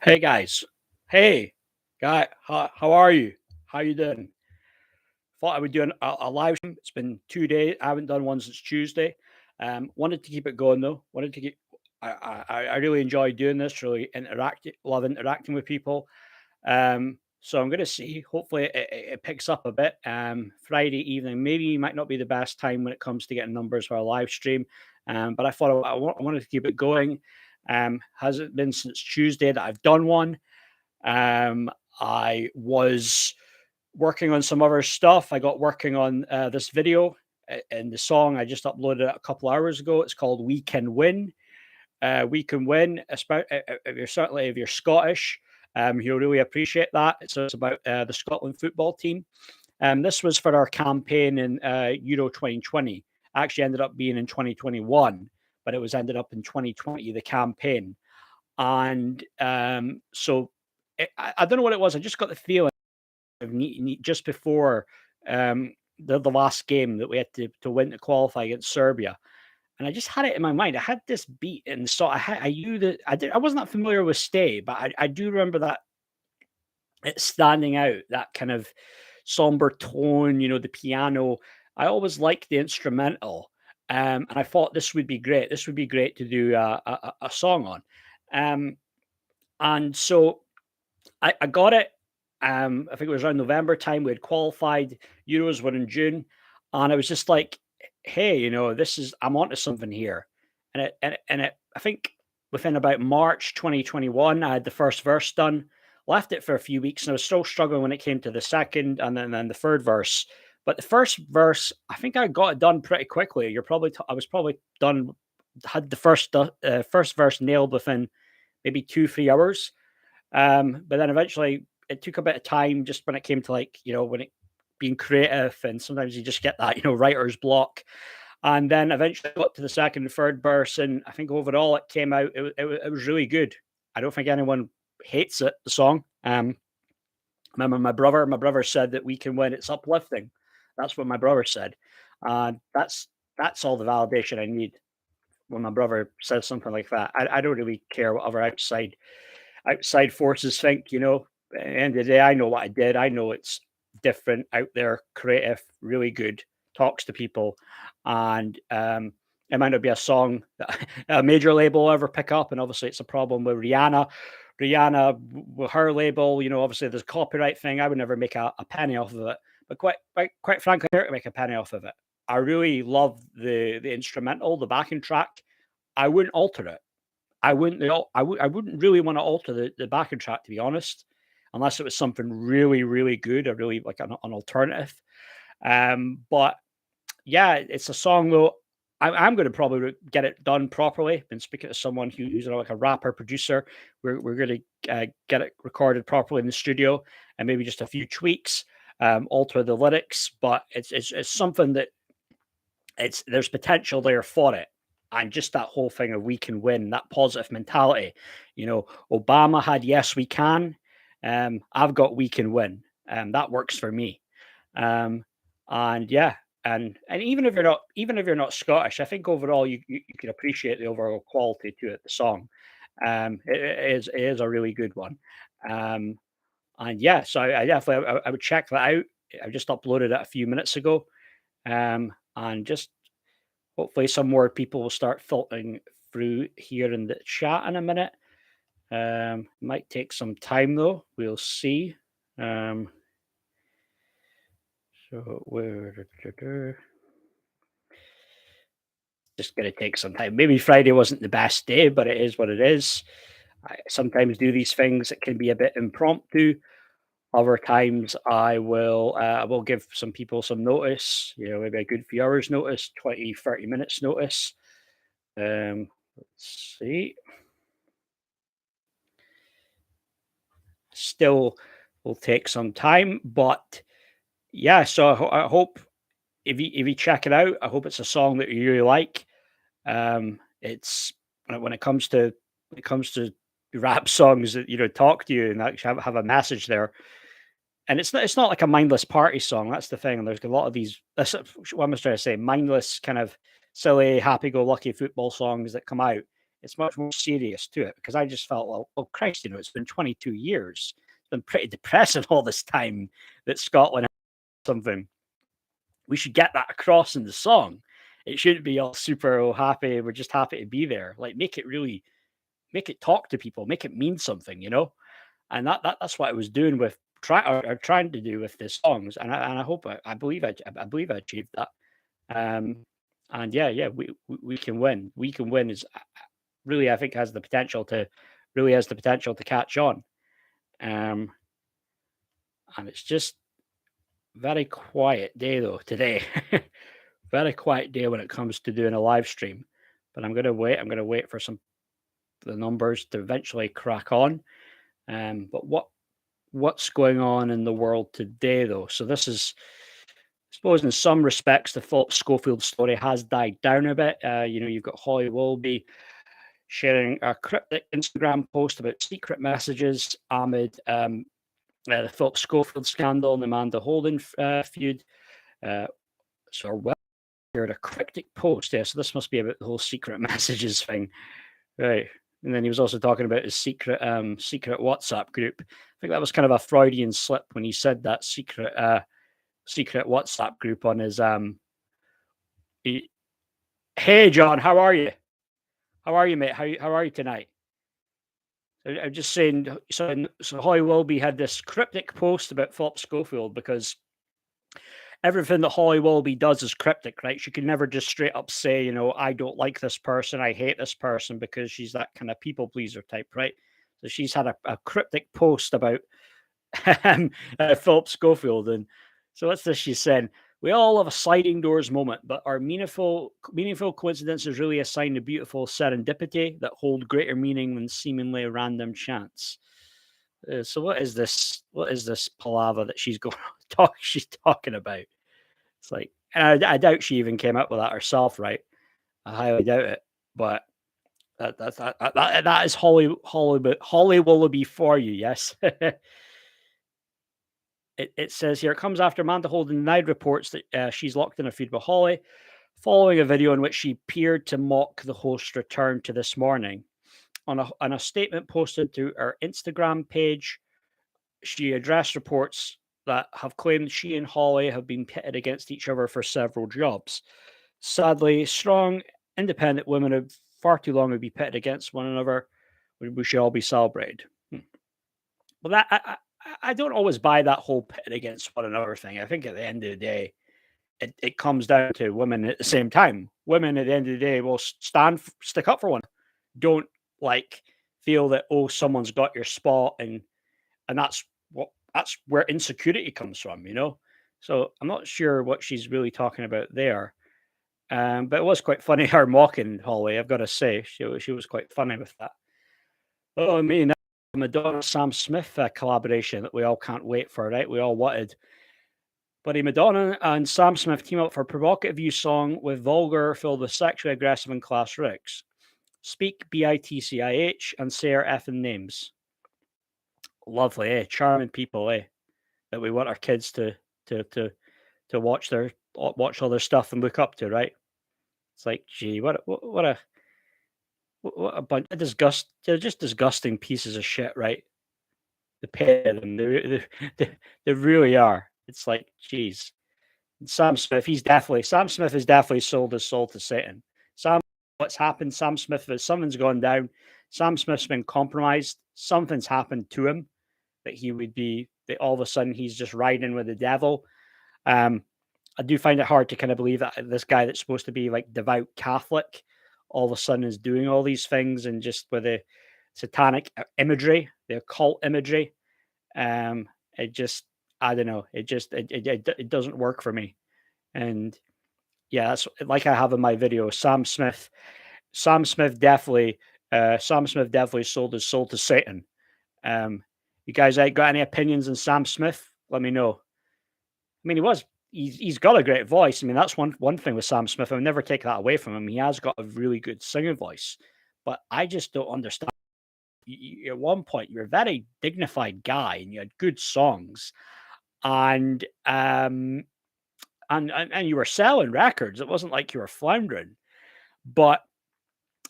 Hey guys. Hey, guy. How are you? How you doing? Thought I would do a live stream. It's been 2 days. I haven't done one since Tuesday. Wanted to keep it going though. Wanted to keep. I really enjoy doing this. Really interacting. Love interacting with people. So I'm going to see. Hopefully it picks up a bit. Friday evening maybe might not be the best time when it comes to getting numbers for a live stream. But I thought I wanted to keep it going. Hasn't been since Tuesday that I've done one. Um, I was working on some other stuff. I got working on this video and the song I just uploaded it a couple hours ago. It's called "We Can Win." We can win, especially if you're Scottish. You'll really appreciate that. It's about the Scotland football team. This was for our campaign in Euro 2020. Actually, ended up being in 2021, but it was ended up in 2020 the campaign. And so I don't know what it was. I just got the feeling of just before the last game that we had to win to qualify against Serbia, and I just had it in my mind. I had this beat, and so I knew that I wasn't that familiar with Stay, but I do remember that it's standing out, that kind of somber tone, the piano. I always liked the instrumental, and I thought this would be great. This would be great to do a song on. Um, and so I got it. I think it was around November time. We had qualified. Euros were in June, and I was just like, "Hey, this is I'm onto something here." I think within about March 2021, I had the first verse done. Left it for a few weeks, and I was still struggling when it came to the second and then the third verse. But the first verse, I think I got it done pretty quickly. I was probably done. Had the first verse nailed within maybe 2-3 hours. But then eventually it took a bit of time just when it came to when it being creative, and sometimes you just get that, writer's block. And then eventually got to the second and third verse, and I think overall it came out, it was really good. I don't think anyone hates it, the song. Remember my brother said that We Can Win, it's uplifting. That's what my brother said. That's all the validation I need when my brother says something like that. I don't really care what other outside forces think. At the end of the day, I know what I did. I know it's different, out there, creative, really good, talks to people, and it might not be a song that a major label will ever pick up. And obviously, it's a problem with Rihanna. With her label, obviously there's a copyright thing. I would never make a penny off of it. But quite frankly, I don't make a penny off of it. I really love the instrumental, the backing track. I wouldn't alter it. I wouldn't really want to alter the backing track, to be honest, unless it was something really, really good, or really like an alternative. But yeah, it's a song though. I'm going to probably get it done properly. Been speaking to someone who's like a rapper producer. We're going to get it recorded properly in the studio, and maybe just a few tweaks, alter the lyrics. But it's something that there's potential there for it. And just that whole thing of we can win, that positive mentality. Obama had yes we can. I've got we can win. That works for me. And yeah, and even if you're not Scottish, I think overall you can appreciate the overall quality to it, the song. It is a really good one. Um, and yeah, so I definitely I would check that out. I just uploaded it a few minutes ago. And just hopefully some more people will start filtering through here in the chat in a minute. Might take some time though. We'll see. So where just gonna take some time. Maybe Friday wasn't the best day, but it is what it is. I sometimes do these things. It can be a bit impromptu. Other times I will give some people some notice, maybe a good few hours notice, 20, 30 minutes notice. Let's see. Still will take some time, but yeah, so I hope if you check it out, I hope it's a song that you really like. It's when it comes to rap songs that talk to you and actually have a message there. And it's not like a mindless party song. That's the thing. And there's a lot of these. That's what I'm trying to say. Mindless, kind of silly, happy-go-lucky football songs that come out. It's much more serious to it because I just felt, well, Christ, it's been 22 years. It's been pretty depressing all this time that Scotland has something. We should get that across in the song. It shouldn't be all super happy. We're just happy to be there. Like, make it talk to people, make it mean something, And that's what I was doing with trying to do with the songs, and I hope I believe I believe I achieved that. And yeah, we can win. We can win is really, I think, has the potential to catch on. And it's just very quiet day though today. Very quiet day when it comes to doing a live stream. But I'm gonna wait. I'm gonna wait for the numbers to eventually crack on. But what's going on in the world today though? So this is, I suppose, in some respects, the Phillip Schofield story has died down a bit. You've got Holly Willoughby sharing a cryptic Instagram post about secret messages amid the Phillip Schofield scandal and the Amanda Holden feud. So well, shared a cryptic post. Yeah, so this must be about the whole secret messages thing, right? And then he was also talking about his secret WhatsApp group. I think that was kind of a Freudian slip when he said that secret WhatsApp group on his Hey John, how are you? How are you, mate? How are you tonight? I'm just saying. So Holly Willoughby had this cryptic post about Phillip Schofield because everything that Holly Willoughby does is cryptic, right? She can never just straight up say, I don't like this person, I hate this person, because she's that kind of people pleaser type, right? So she's had a cryptic post about Phillip Schofield, and so what's this? She's saying, we all have a sliding doors moment, but our meaningful coincidence is really a sign of beautiful serendipity that hold greater meaning than seemingly random chance. So what is this? What is this palaver that she's she's talking about? It's like, and I doubt she even came up with that herself, right? I highly doubt it. But that is Holly Willoughby for you, yes. It says here, it comes after Amanda Holden denied reports that she's locked in a feud with Holly, following a video in which she appeared to mock the host's return to This Morning. On a statement posted to her Instagram page, she addressed reports that have claimed she and Holly have been pitted against each other for several jobs. Sadly, strong, independent women have far too long to be pitted against one another. We should all be celebrated. Well, I don't always buy that whole pit against one another thing. I think at the end of the day, it comes down to women at the same time. Women at the end of the day will stick up for one. Don't feel that, oh, someone's got your spot, and that's where insecurity comes from, So I'm not sure what she's really talking about there. But it was quite funny her mocking Holly. I've got to say, she was quite funny with that. Oh, I mean, Madonna Sam Smith collaboration that we all can't wait for, right? We all wanted. Buddy Madonna and Sam Smith team up for a provocative new song with vulgar, filled with sexually aggressive and class lyrics. Speak bitch and say our effing names. Lovely, eh? Charming people, eh? That we want our kids to watch all their stuff and look up to, right? It's like, gee, what a bunch of they're just disgusting pieces of shit, right? The pair of them, they really are. It's like, geez. Sam Smith has definitely sold his soul to Satan. What's happened? Sam Smith, something's gone down. Sam Smith's been compromised. Something's happened to him that all of a sudden he's just riding with the devil. I do find it hard to kind of believe that this guy that's supposed to be like devout Catholic all of a sudden is doing all these things, and just with the satanic imagery, the occult imagery. It just, I don't know. It doesn't work for me. And yeah, that's like I have in my video. Sam Smith definitely sold his soul to Satan. You guys got any opinions on Sam Smith? Let me know. I mean, he's got a great voice. I mean, that's one thing with Sam Smith. I'll never take that away from him. He has got a really good singing voice, but I just don't understand. At one point, you're a very dignified guy, and you had good songs, and you were selling records. It wasn't like you were floundering, but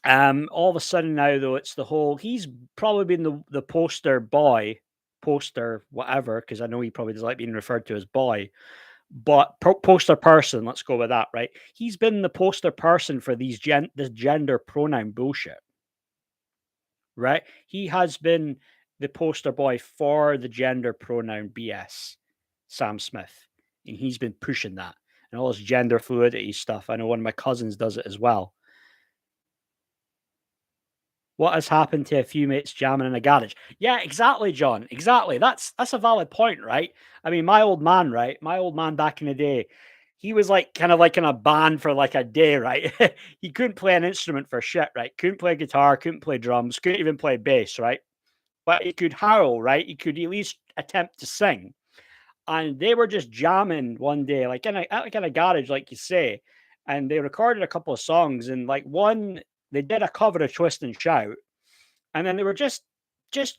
All of a sudden now, though, it's the whole he's probably been the poster boy, poster whatever, because I know he probably doesn't like being referred to as boy, but poster person, let's go with that, right? He's been the poster person for this gender pronoun bullshit, right? He has been the poster boy for the gender pronoun BS, Sam Smith, and he's been pushing that and all this gender fluidity stuff. I know one of my cousins does it as well. What has happened to a few mates jamming in a garage? Yeah, exactly, John. Exactly. That's a valid point, right? I mean, my old man, right? My old man back in the day, he was like kind of like in a band for like a day, right? He couldn't play an instrument for shit, right? Couldn't play guitar, couldn't play drums, couldn't even play bass, right? But he could howl, right? He could at least attempt to sing. And they were just jamming one day, like in a garage, like you say. And they recorded a couple of songs, and like one, they did a cover of Twist and Shout, and then they were just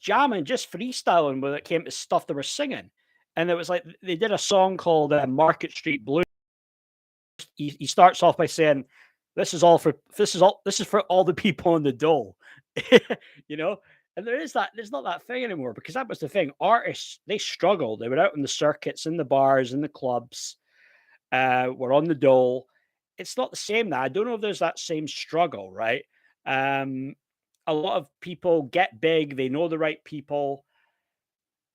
jamming, just freestyling when it came to stuff they were singing. And it was like they did a song called Market Street Blues. He starts off by saying, this is for all the people in the dole," you know. And there's not that thing anymore, because that was the thing. Artists, they struggled. They were out in the circuits, in the bars, in the clubs, were on the dole. It's not the same now. I don't know if there's that same struggle, right? Um, a lot of people get big. They know the right people.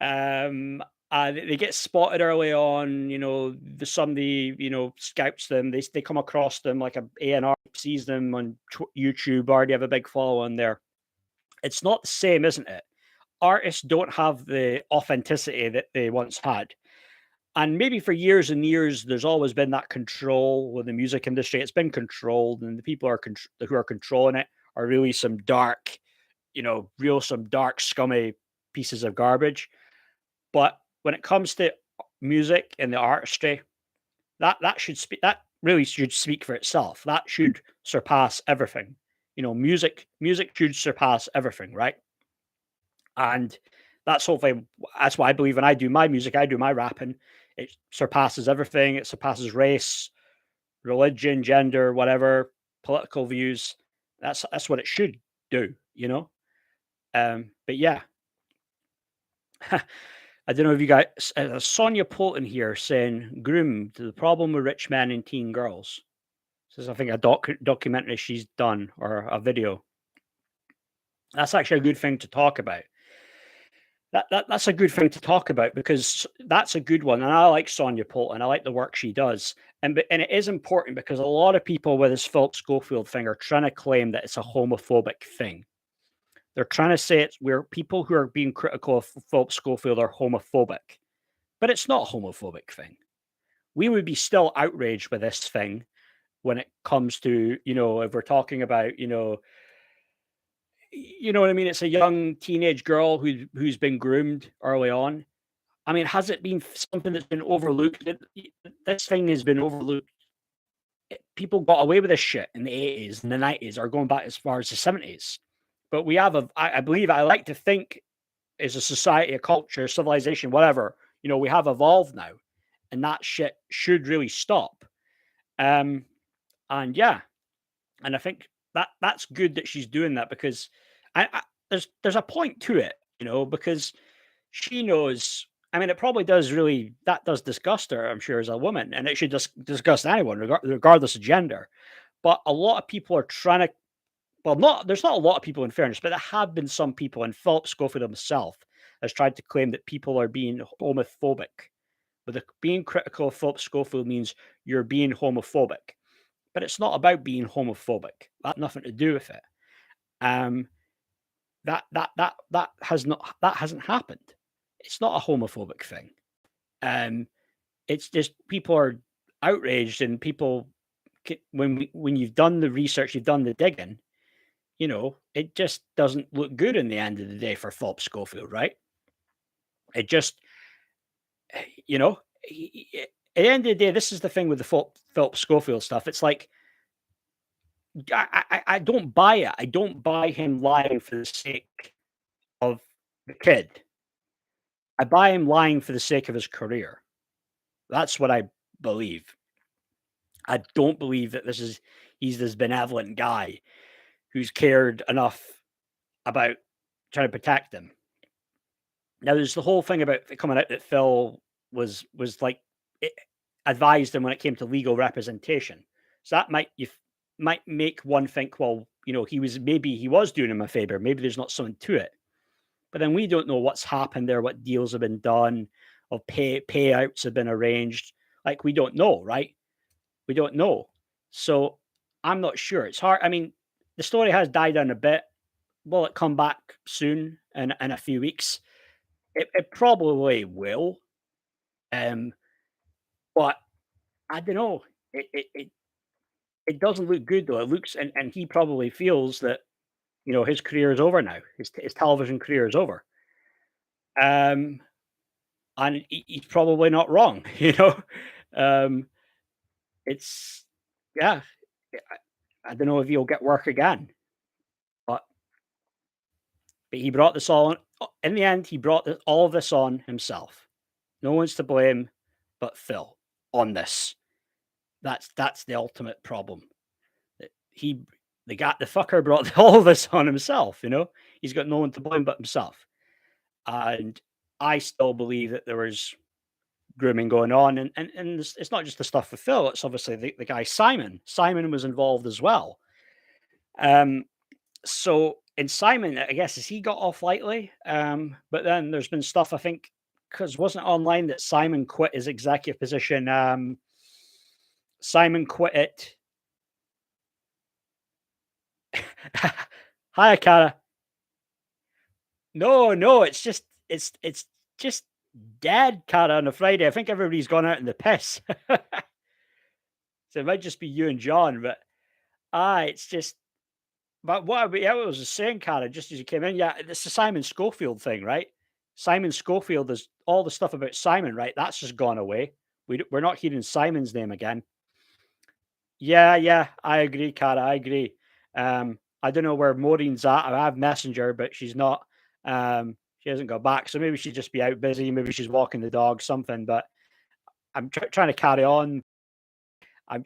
They get spotted early on. You know, somebody scouts them. They come across them, like a A&R sees them on YouTube. Already have a big following there. It's not the same, isn't it? Artists don't have the authenticity that they once had. And maybe for years and years, there's always been that control with the music industry. It's been controlled, and the people who are controlling it are really some dark, some dark, scummy pieces of garbage. But when it comes to music and the artistry, that really should speak for itself. That should surpass everything. Music should surpass everything, right? And that's why I believe when I do my music, I do my rapping, it surpasses everything. It surpasses race, religion, gender, whatever, political views. That's what it should do. But yeah, I don't know if you guys, Sonia Polton here saying, groomed, the problem with rich men and teen girls. This is, I think, a documentary she's done, or a video. That's actually a good thing to talk about. That's a good thing to talk about, because that's a good one, and I like Sonia Polton. I like the work she does, and it is important, because a lot of people with this Phillip Schofield thing are trying to claim that it's a homophobic thing. They're trying to say it's where people who are being critical of Phillip Schofield are homophobic, but it's not a homophobic thing. We would be still outraged by this thing when it comes to, if we're talking about, what I mean? It's a young teenage girl who's been groomed early on. I mean, has it been something that's been overlooked? This thing has been overlooked. People got away with this shit in the 80s and the 90s, or going back as far as the 70s. But we have I believe, I like to think, as a society, a culture, civilization, whatever, we have evolved now, and that shit should really stop. Um, and yeah, and I think that's good that she's doing that, because there's a point to it, because she knows. I mean, it probably does really, that does disgust her, I'm sure, as a woman, and it should just disgust anyone, regardless of gender. But a lot of people are trying to, well, there's not a lot of people, in fairness, but there have been some people, and Philip Schofield himself has tried to claim that people are being homophobic. But being critical of Philip Schofield means you're being homophobic. But it's not about being homophobic. That had nothing to do with it. Um, that hasn't happened. It's not a homophobic thing. Um, it's just people are outraged, and people, when you've done the research, you've done the digging, it just doesn't look good in the end of the day for Philip Schofield, right? It just, you know, at the end of the day, this is the thing with the Philip Schofield stuff. It's like, I don't buy it. I don't buy him lying for the sake of the kid. I buy him lying for the sake of his career. That's what I believe. I don't believe that he's this benevolent guy who's cared enough about trying to protect them. Now, there's the whole thing about it coming out that Phil was like it advised him when it came to legal representation. So that might make one think, well, maybe he was doing him a favor. Maybe there's not something to it. But then we don't know what's happened there, what deals have been done, or payouts have been arranged. Like we don't know, right? We don't know. So I'm not sure. It's hard. I mean, the story has died down a bit. Will it come back soon in a few weeks? It probably will. Um, but I don't know. It doesn't look good though. It looks and he probably feels that his career is over now. His television career is over. Um, and he's probably not wrong. Um, it's yeah. I don't know if he'll get work again, but he brought this all on. In the end, he brought all of this on himself. No one's to blame but Phil on this. That's the ultimate problem. That the fucker brought all of this on himself. He's got no one to blame but himself. And I still believe that there was grooming going on, and it's not just the stuff with Phil. It's obviously the guy Simon. Simon was involved as well. Um, so in Simon, I guess he got off lightly. But then there's been stuff I think because wasn't it online that Simon quit his executive position. Simon quit it. Hi, Akara. No, it's just dead, Cara, on a Friday. I think everybody's gone out in the piss. So it might just be you and John, but it's just. But what I was saying, Cara, just as you came in, yeah, it's the Simon Schofield thing, right? Simon Schofield is all the stuff about Simon, right? That's just gone away. We're not hearing Simon's name again. Yeah, I agree, Cara. I agree. I don't know where Maureen's at. I have Messenger, but she's not. She hasn't got back, so maybe she'd just be out busy. Maybe she's walking the dog, something. But I'm trying to carry on. I'm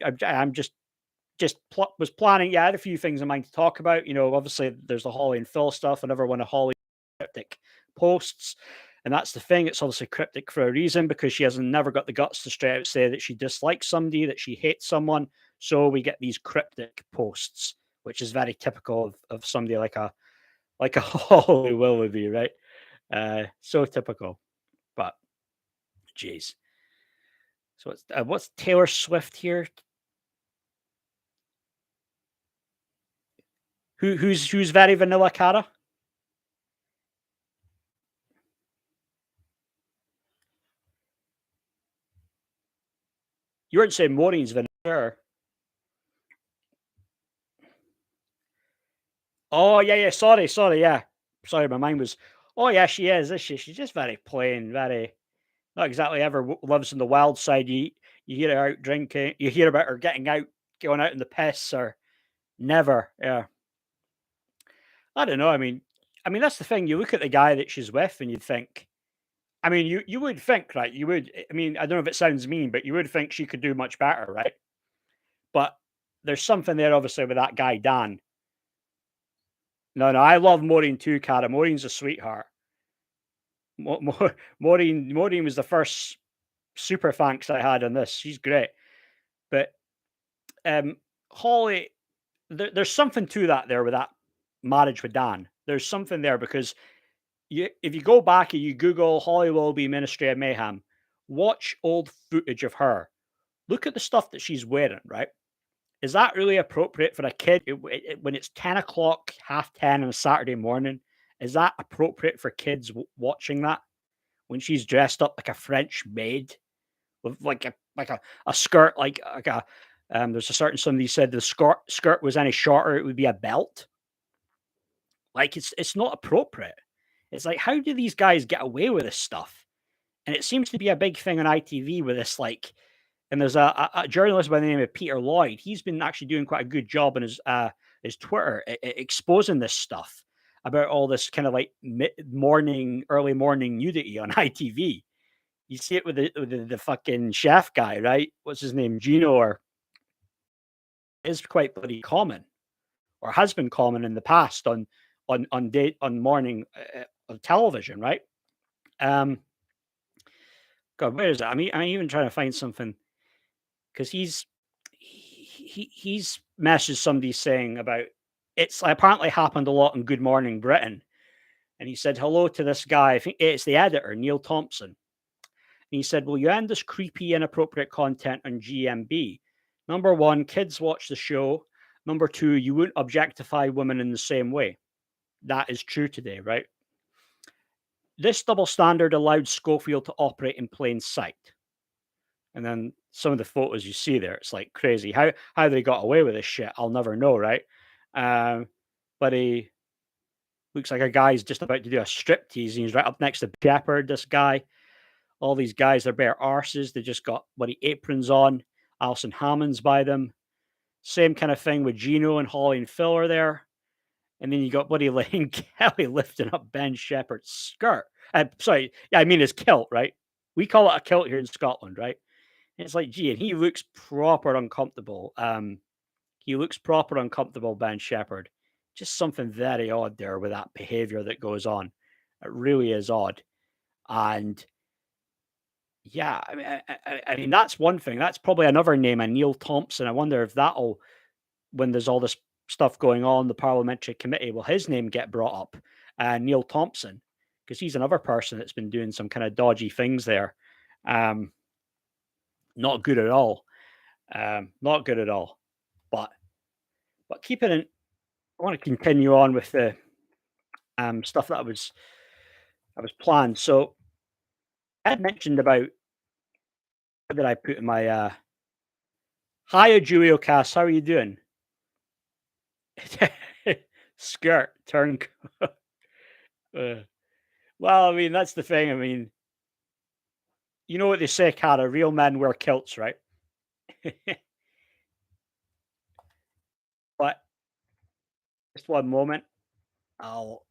was planning. Yeah, I had a few things in mind to talk about. Obviously there's the Holly and Phil stuff. I never want to Holly cryptic posts, and that's the thing. It's obviously cryptic for a reason because she hasn't never got the guts to straight out say that she dislikes somebody, that she hates someone. So we get these cryptic posts, which is very typical of somebody like a Holly Willoughby, right? So typical. But jeez. So what's Taylor Swift here? Who's very vanilla, Cara? You weren't saying Maureen's vanilla. Oh yeah. Sorry. Yeah, sorry. My mind was. Oh yeah, she is. Is she? She's just very plain, very not exactly ever lives in the wild side. You hear her out drinking. You hear about her getting out, going out in the piss, or never. Yeah. I don't know. I mean that's the thing. You look at the guy that she's with, and you'd think. I mean, you would think, right? You would. I mean, I don't know if it sounds mean, but you would think she could do much better, right? But there's something there, obviously, with that guy Dan. No, I love Maureen too, Cara. Maureen's a sweetheart. Maureen was the first super thanks I had on this. She's great. But Holly, there's something to that there with that marriage with Dan. There's something there because if you go back and you Google Holly Willoughby Ministry of Mayhem, watch old footage of her. Look at the stuff that she's wearing, right? Is that really appropriate for a kid when it's 10 o'clock, half 10 on a Saturday morning? Is that appropriate for kids watching that when she's dressed up like a French maid with like a skirt, like a there's a certain somebody said the skirt was any shorter, it would be a belt. Like it's not appropriate. It's like, how do these guys get away with this stuff? And it seems to be a big thing on ITV with this, like, and there's a journalist by the name of Peter Lloyd. He's been actually doing quite a good job on his Twitter exposing this stuff about all this kind of like early morning nudity on ITV. You see it with the fucking chef guy, right? What's his name? Gino, or is quite bloody common. or has been common in the past on morning on television, right? Um, God, where is it? I'm even trying to find something because he's messaged somebody saying about it's apparently happened a lot in Good Morning Britain, and he said hello to this guy. I think it's the editor Neil Thompson. And he said, "Will you end this creepy, inappropriate content on GMB? Number one, kids watch the show. Number two, you wouldn't objectify women in the same way. That is true today, right? This double standard allowed Schofield to operate in plain sight." And then some of the photos you see there, it's like crazy. How they got away with this shit, I'll never know, right? Um, but he looks like a guy's just about to do a striptease, and he's right up next to Shepard. This guy, all these guys, they're bare arses. They just got bloody aprons on. Alison Hammond's by them. Same kind of thing with Gino and Holly and Phil are there. And then you got Buddy Lane Kelly lifting up Ben Shepherd's skirt. Sorry, yeah, I mean his kilt, right? We call it a kilt here in Scotland, right? And it's like, gee, and he looks proper uncomfortable. He looks proper uncomfortable, Ben Shepherd. Just something very odd there with that behavior that goes on. It really is odd. And yeah, I mean that's one thing. That's probably another name, a Neil Thompson. I wonder if that'll, when there's all this stuff going on, the parliamentary committee, will his name get brought up? Neil Thompson, because he's another person that's been doing some kind of dodgy things there. Not good at all. Not good at all. But keeping it, I want to continue on with the stuff that I was planned. So I had mentioned about, what did I put in my hiya Julio Cass, how are you doing? Skirt turn. uh, well, I mean, that's the thing. I mean, you know what they say, Cara, real men wear kilts, right? But just one moment. I'll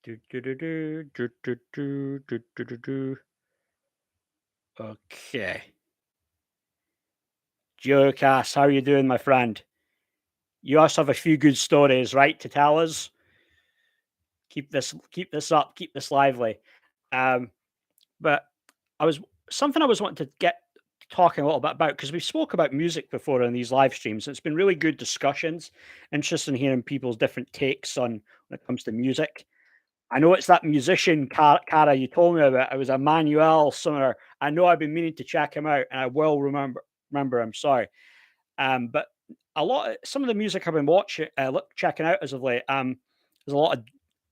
do do do do do do do do do do do. Okay. Geocast, how are you doing, my friend? You also have a few good stories, right, to tell us? Keep this up, keep this lively. Um, but I was something I was wanting to get talking a little bit about because we spoke about music before on these live streams. It's been really good discussions. Interesting hearing people's different takes on when it comes to music. I know it's that musician, Cara, you told me about. It was Emmanuel somewhere. I know I've been meaning to check him out, and I will remember. I'm sorry. But some of the music I've been watching, checking out as of late. There's a lot of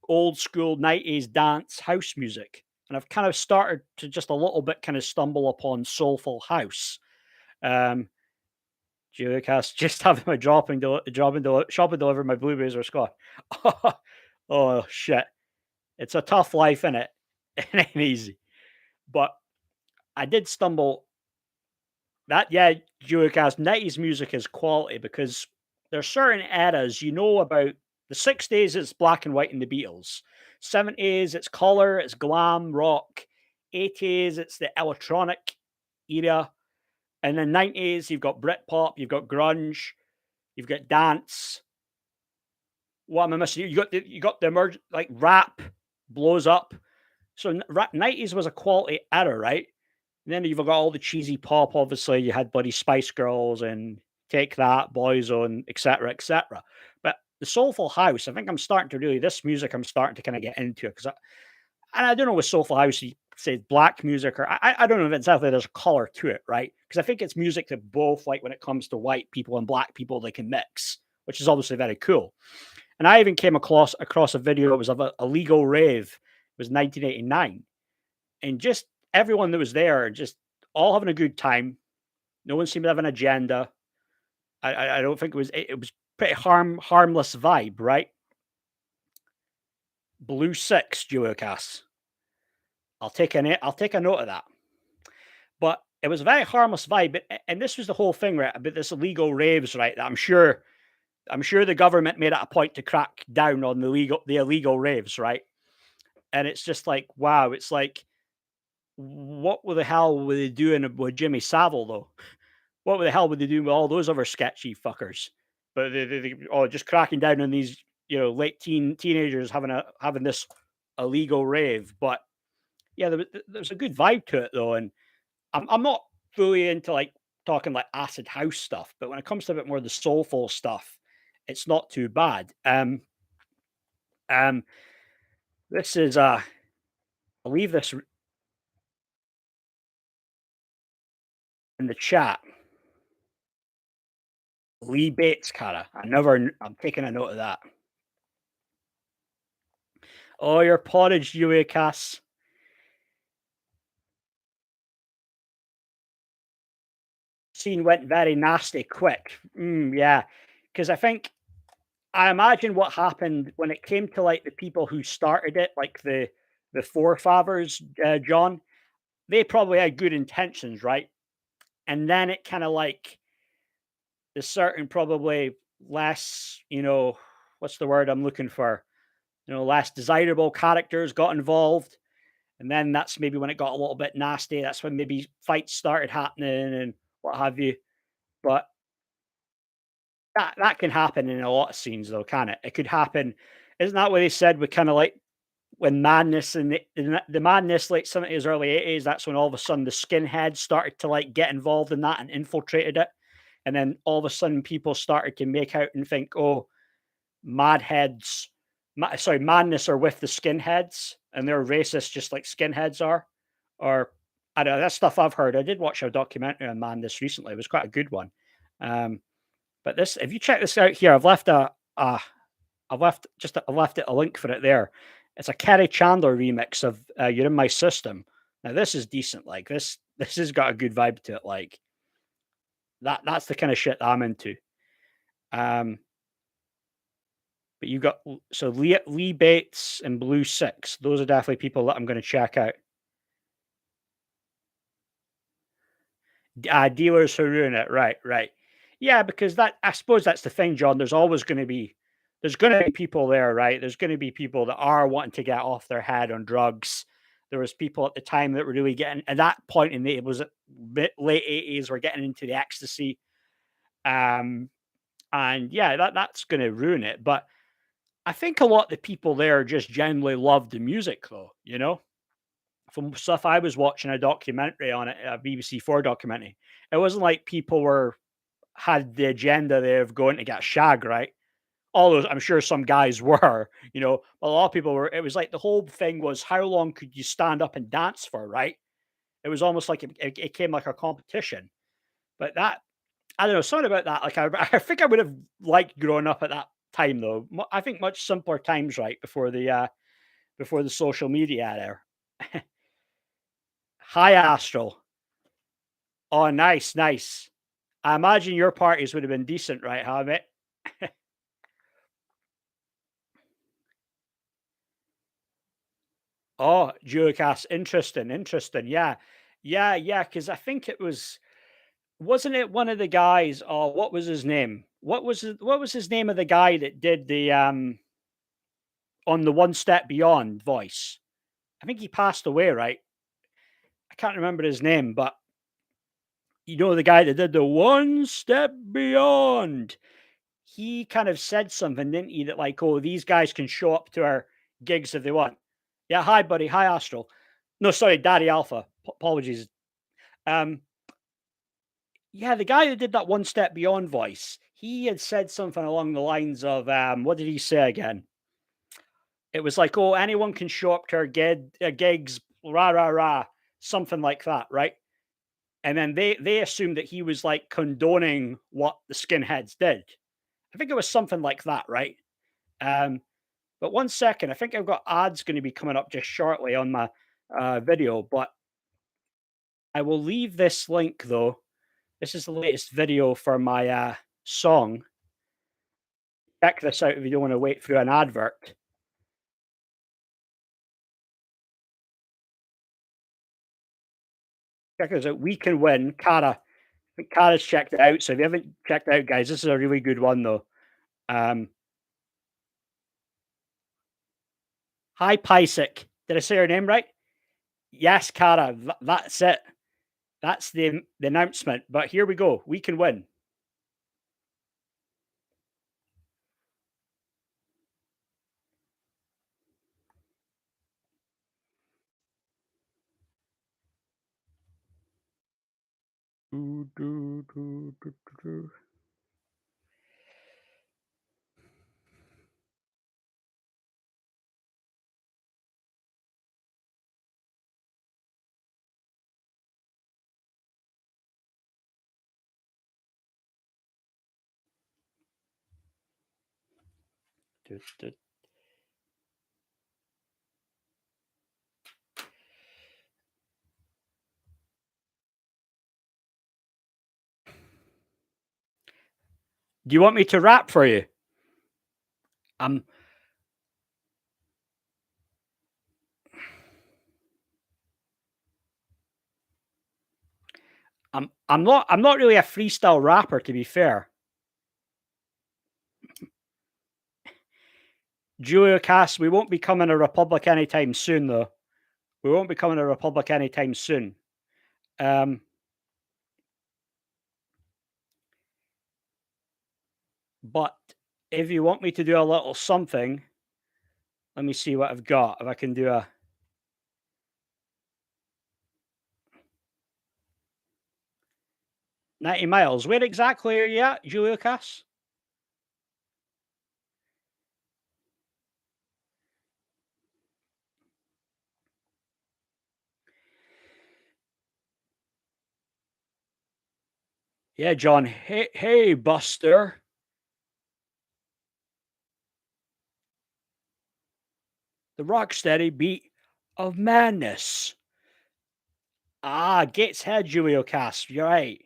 old school 90s dance house music, and I've kind of started to just a little bit kind of stumble upon soulful house. Um, Juliacast just having my shop and deliver my blueberries or Scott. Oh shit. It's a tough life, in it. It ain't easy. But I did stumble that, yeah, Juliacast, 90s music is quality because there's certain eras, about the 60s, it's black and white in the Beatles. 70s, it's color, it's glam, rock. 80s, it's the electronic era. And then 90s, you've got Britpop, you've got grunge, you've got dance. What am I missing? You got the emerge, like rap blows up. So 90s was a quality era, right? And then you've got all the cheesy pop. Obviously, you had Buddy Spice Girls and Take That, Boyzone, etc., etc. But the soulful house, I think I'm starting to really this music. I'm starting to kind of get into it because I don't know with soulful house, you say black music or I don't know if exactly there's a color to it, right? Because I think it's music that both like when it comes to white people and black people they can mix, which is obviously very cool. And I even came across a video. It was of a legal rave. It was 1989, and just everyone that was there, just all having a good time. No one seemed to have an agenda. I don't think it was pretty harmless vibe, right? Blue Six, Duocast. I'll take a note of that. But it was a very harmless vibe, and this was the whole thing, right? About this illegal raves, right? That I'm sure the government made it a point to crack down on the illegal raves, right? And it's just like, wow, it's like what the hell were they doing with Jimmy Savile though? What the hell were they doing with all those other sketchy fuckers? But just cracking down on these, late teenagers having this illegal rave. But yeah, there's a good vibe to it though, and I'm not fully into like talking like acid house stuff, but when it comes to a bit more of the soulful stuff, it's not too bad. Um, this is I'll leave this in the chat. Lee Bates, Cara. I'm taking a note of that. Oh, your porridge, you Cass. Scene went very nasty quick. Yeah, because I imagine what happened when it came to like the people who started it, like the forefathers, John. They probably had good intentions, right? And then it kind of like the certain probably less, what's the word I'm looking for? Less desirable characters got involved. And then that's maybe when it got a little bit nasty. That's when maybe fights started happening and what have you. But that can happen in a lot of scenes, though, can it? It could happen. Isn't that what they said with kind of like when madness in the madness late 70s, early 80s? That's when all of a sudden the skinheads started to like get involved in that and infiltrated it. And then all of a sudden people started to make out and think, oh, madness are with the skinheads and they're racist just like skinheads are. Or I don't know, that's stuff I've heard. I did watch a documentary on madness recently. It was quite a good one. Um, but this, if you check this out here, I've left it a link for it there. It's a Kerry Chandler remix of "You're in My System." Now this is decent. Like this has got a good vibe to it. Like that's the kind of shit that I'm into. Um, but you got so Lee Bates and Blue Six. Those are definitely people that I'm going to check out. Dealers who ruin it. Right, right. Yeah, because that I suppose that's the thing, John. There's going to be people there, right? There's going to be people that are wanting to get off their head on drugs. There was people at the time that were really getting at that point in the it was late 80s were getting into the ecstasy. Um and yeah, that's going to ruin it. But I think a lot of the people there just generally love the music though. From stuff I was watching a documentary on it, a BBC4 documentary. It wasn't like people were had the agenda there of going to get shag, right? All those, I'm sure some guys were, but a lot of people were. It was like the whole thing was how long could you stand up and dance for, right? It was almost like it came like a competition. But I don't know, something about that. Like I think I would have liked growing up at that time though. I think much simpler times, right, before the social media era. Hi, Astral. Oh, nice, nice. I imagine your parties would have been decent, right, huh, mate? Oh, Geocast, interesting, interesting. Yeah, yeah, yeah. Because I think wasn't it one of the guys? Oh, what was his name? What was his name of the guy that did the on the One Step Beyond voice? I think he passed away, right? I can't remember his name, but the guy that did the One Step Beyond. He kind of said something, didn't he? That like, oh, these guys can show up to our gigs if they want. Yeah, hi, buddy. Hi, Astral. No, sorry, Daddy Alpha. Apologies. Um, yeah, the guy that did that One Step Beyond voice, he had said something along the lines of, what did he say again? It was like, oh, anyone can show up to our gigs, rah rah rah, something like that, right? And then they assumed that he was like condoning what the skinheads did. I think it was something like that, right? Um, But one second, I think I've got ads going to be coming up just shortly on my video, but I will leave this link though. This is the latest video for my song. Check this out if you don't want to wait through an advert. Check this out. We Can Win. Cara. I think Cara's checked it out. So if you haven't checked it out, guys, this is a really good one though. Um, Hi, Pisek. Did I say her name right? Yes, Cara, that's it. That's the announcement. But here we go. We can win. Do, do, do, do, do, do. Do, do. Do you want me to rap for you? I'm I'm not really a freestyle rapper, to be fair. Julio Cass, we won't be coming a republic anytime soon, though. We won't be coming a republic anytime soon. Um, but if you want me to do a little something, let me see what I've got. If I can do a 90 miles. Where exactly are you at, Julio Cass? Yeah, John. Hey, hey, Buster. The rock steady beat of madness. Ah, Gateshead, Julio Cass. You're right.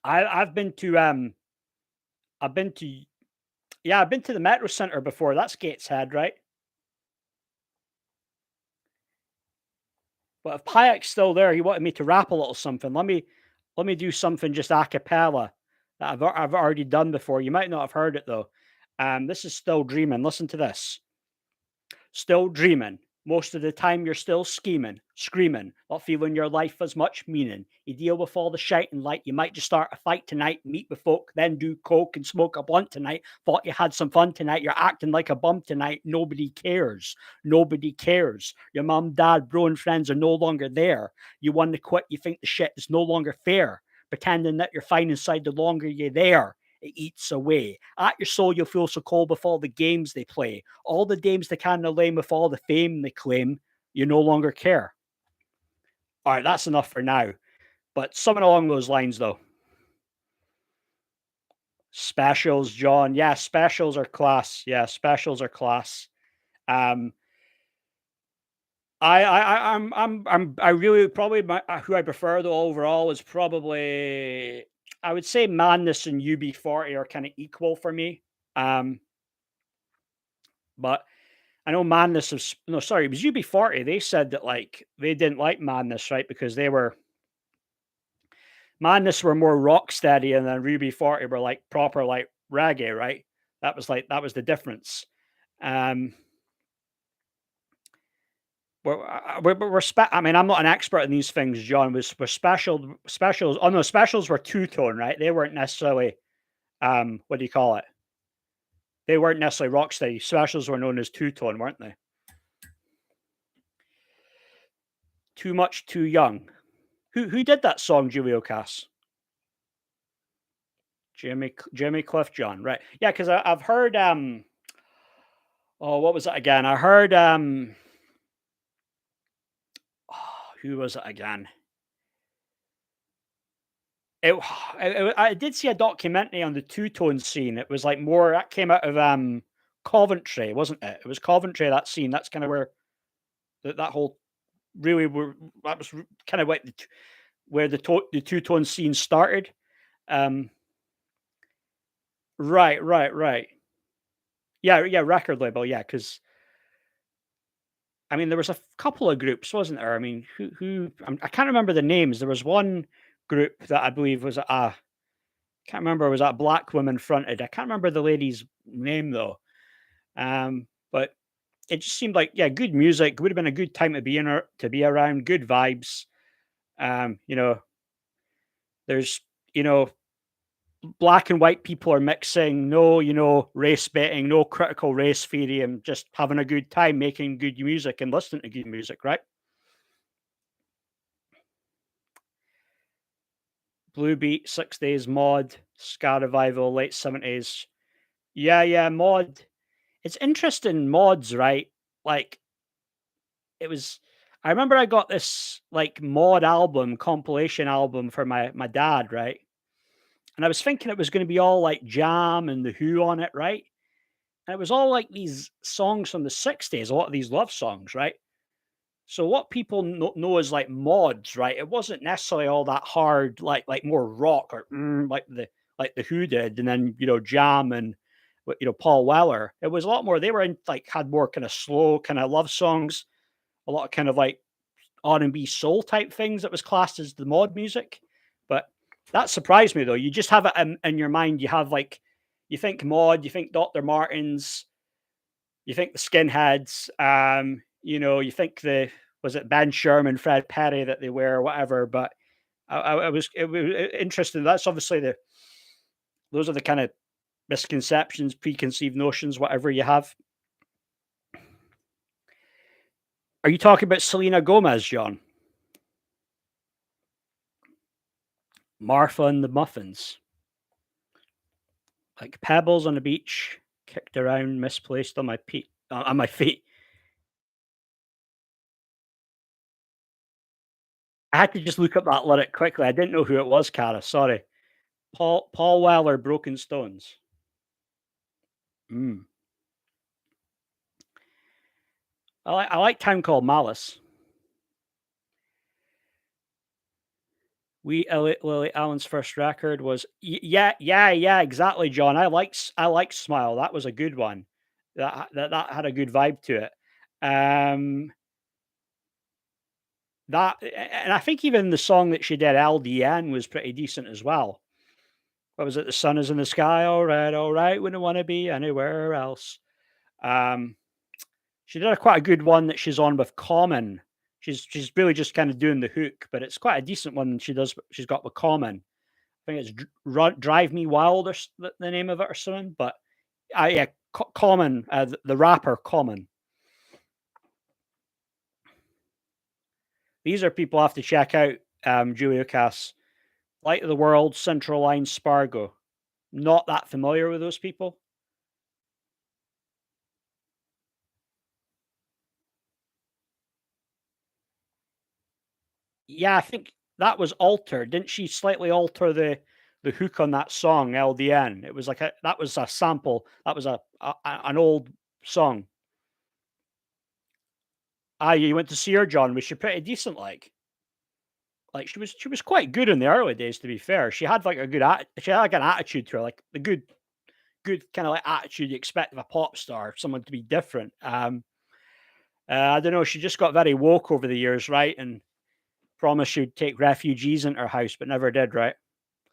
I've been to I've been to yeah, I've been to the Metro Center before. That's Gateshead, right? But if Payek's still there, he wanted me to rap a little something. Let me do something just a cappella that I've already done before. You might not have heard it though. This is Still Dreaming. Listen to this. Still dreaming. Most of the time, you're still scheming, screaming, not feeling your life as much meaning. You deal with all the shite and light. You might just start a fight tonight, meet with folk, then do coke and smoke a blunt tonight. Thought you had some fun tonight. You're acting like a bum tonight. Nobody cares. Nobody cares. Your mom, dad, bro, and friends are no longer there. You want to quit. You think the shit is no longer fair. Pretending that you're fine inside the longer you're there. It eats away. At your soul, you'll feel so cold with all the games they play, all the dames they kind of lame with all the fame they claim. You no longer care. All right, that's enough for now. But something along those lines, though. Specials, John. Yeah, specials are class. Yeah, specials are class. Um, I really probably who I prefer though overall is probably I would say Madness and UB40 are kind of equal for me. Um, but I know Madness was no, sorry, it was UB40. They said that like they didn't like Madness, right? Because they were Madness were more rock steady, and then Ruby 40 were like proper like reggae, right? That was the difference. Um, I mean, I'm not an expert in these things, John. Was specials? Oh no, specials were two tone, right? They weren't necessarily what do you call it? They weren't necessarily rock steady. Specials were known as two tone, weren't they? Too much, too young. Who did that song, Julio Cass? Jimmy Cliff John, right? Yeah, because I've heard oh, what was it again? I heard who was it again? It, I did see a documentary on the two tone scene. It was like more that came out of Coventry, wasn't it? It was Coventry that scene. That's kind of where that whole really were that was kind of like where the two tone scene started. Um, right. Yeah, record label. Yeah, because I mean, there was a couple of groups, wasn't there? I mean, I can't remember the names. There was one group that I believe was can't remember, was that black woman fronted. I can't remember the lady's name though. But it just seemed like, yeah, good music, would have been a good time to be in to be around, good vibes. You know, there's, you know, black and white people are mixing, no, race baiting, no critical race theory, and just having a good time making good music and listening to good music, right? Blue Beat, 6 Days, Mod, Ska Revival, late 70s. Yeah, yeah, Mod. It's interesting, Mods, right? Like, it was, I remember I got this like Mod album, compilation album for my dad, right? And I was thinking it was going to be all like Jam and The Who on it, right? And it was all like these songs from the 60s, a lot of these love songs, right? So what people know as like mods, right? It wasn't necessarily all that hard, like more rock or like the Who did, and then Jam and Paul Weller. It was a lot more. They were in like had more kind of slow kind of love songs, a lot of kind of like R&B soul type things that was classed as the mod music. But that surprised me though. You just have it in your mind. You have like you think mod, you think Dr. Martens, you think the Skinheads, you think the was it Ben Sherman, Fred Perry that they wear or whatever. But it was interesting. That's obviously those are the kind of misconceptions, preconceived notions, whatever you have. Are you talking about Selena Gomez, John? Martha and the Muffins, like pebbles on the beach, kicked around, misplaced on my feet. I had to just look up that lyric quickly. I didn't know who it was, Cara. Sorry. Paul Weller, Broken Stones. Mm. I like Town Called Malice. Lily Allen's first record was yeah, exactly, John. I like Smile. That was a good one. That had a good vibe to it. Um, and I think even the song that she did, LDN, was pretty decent as well. What was it? The sun is in the sky. All right. Wouldn't want to be anywhere else. Um, she did quite a good one that she's on with Common. She's really just kind of doing the hook, but it's quite a decent one. She's got with Common. I think it's Drive Me Wild or the name of it or something. But yeah, Common, the rapper Common. These are people I have to check out. Julio Cass, Light of the World, Central Line, Spargo. Not that familiar with those people. Yeah, I think that was altered. Didn't she slightly alter the hook on that song, LDN? It was like that was a sample. That was an old song. Ah, you went to see her, John. Was she pretty decent? Like she was quite good in the early days. To be fair, she had like a she had like an attitude to her, like the good kind of like attitude you expect of a pop star, someone to be different. I don't know. She just got very woke over the years, right? And promised she'd take refugees into her house, but never did, right?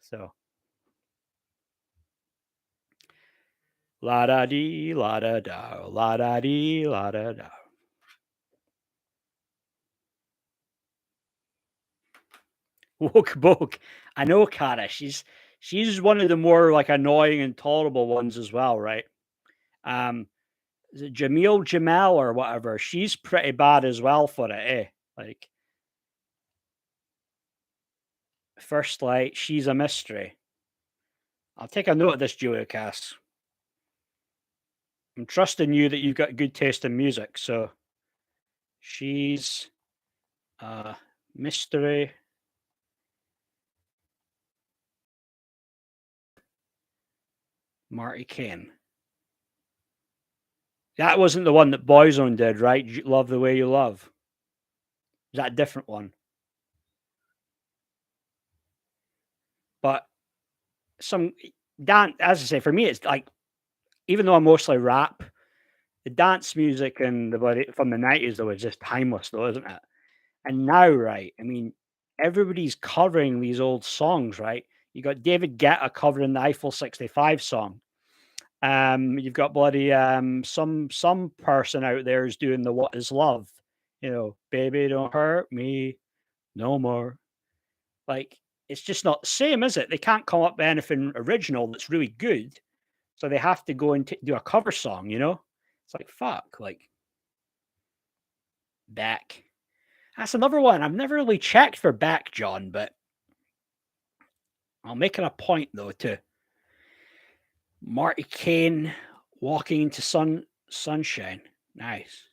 So la da dee, la da da, la da dee, la da da. Woke boke. I know Cara. She's one of the more like annoying and tolerable ones as well, right? Um, is it Jamil Jamal or whatever? She's pretty bad as well for it, eh? Like First Light, she's a mystery. I'll take a note of this, Julia Cass. I'm trusting you that you've got good taste in music, so she's a mystery. Marty Kane. That wasn't the one that Boyzone did, right? Love the Way You Love. Is that a different one? But some dance, as I say, for me, it's like even though I mostly rap, the dance music and from the 90s though is just timeless, though, isn't it? And now, right? I mean, everybody's covering these old songs, right? You got David Guetta covering the Eiffel 65 song. You've got bloody some person out there is doing the "What Is Love," "Baby, don't hurt me no more." Like, it's just not the same, is it? They can't come up with anything original that's really good, so they have to go and do a cover song. It's like fuck, like Beck. That's another one. I've never really checked for Beck, John, but I'll make it a point though to Marty Kane walking into sunshine. Nice.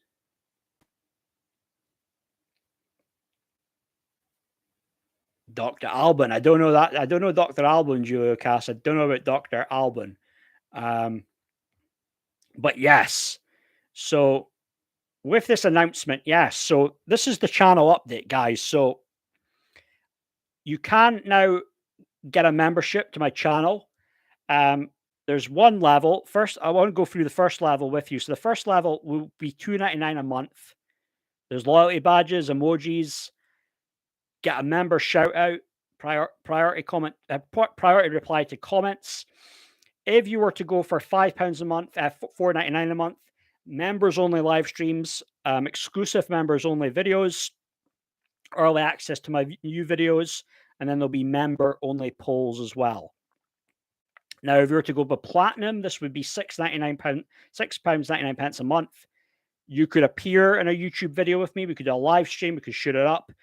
Dr. Alban. I don't know that. I don't know Dr. Alban, Julio Cass. I don't know about Dr. Alban. Um, but yes. So with this announcement, yes. So this is the channel update, guys. So you can now get a membership to my channel. There's one level. First, I want to go through the first level with you. So the first level will be $2.99 a month. There's loyalty badges, emojis, get a member shout out, priority comment, priority reply to comments. If you were to go for £5 a month, $4.99 a month, members only live streams, exclusive members only videos, early access to my new videos, and then there'll be member only polls as well. Now, if you were to go for platinum, this would be £6.99 a month. You could appear in a YouTube video with me. We could do a live stream. We could shoot it up.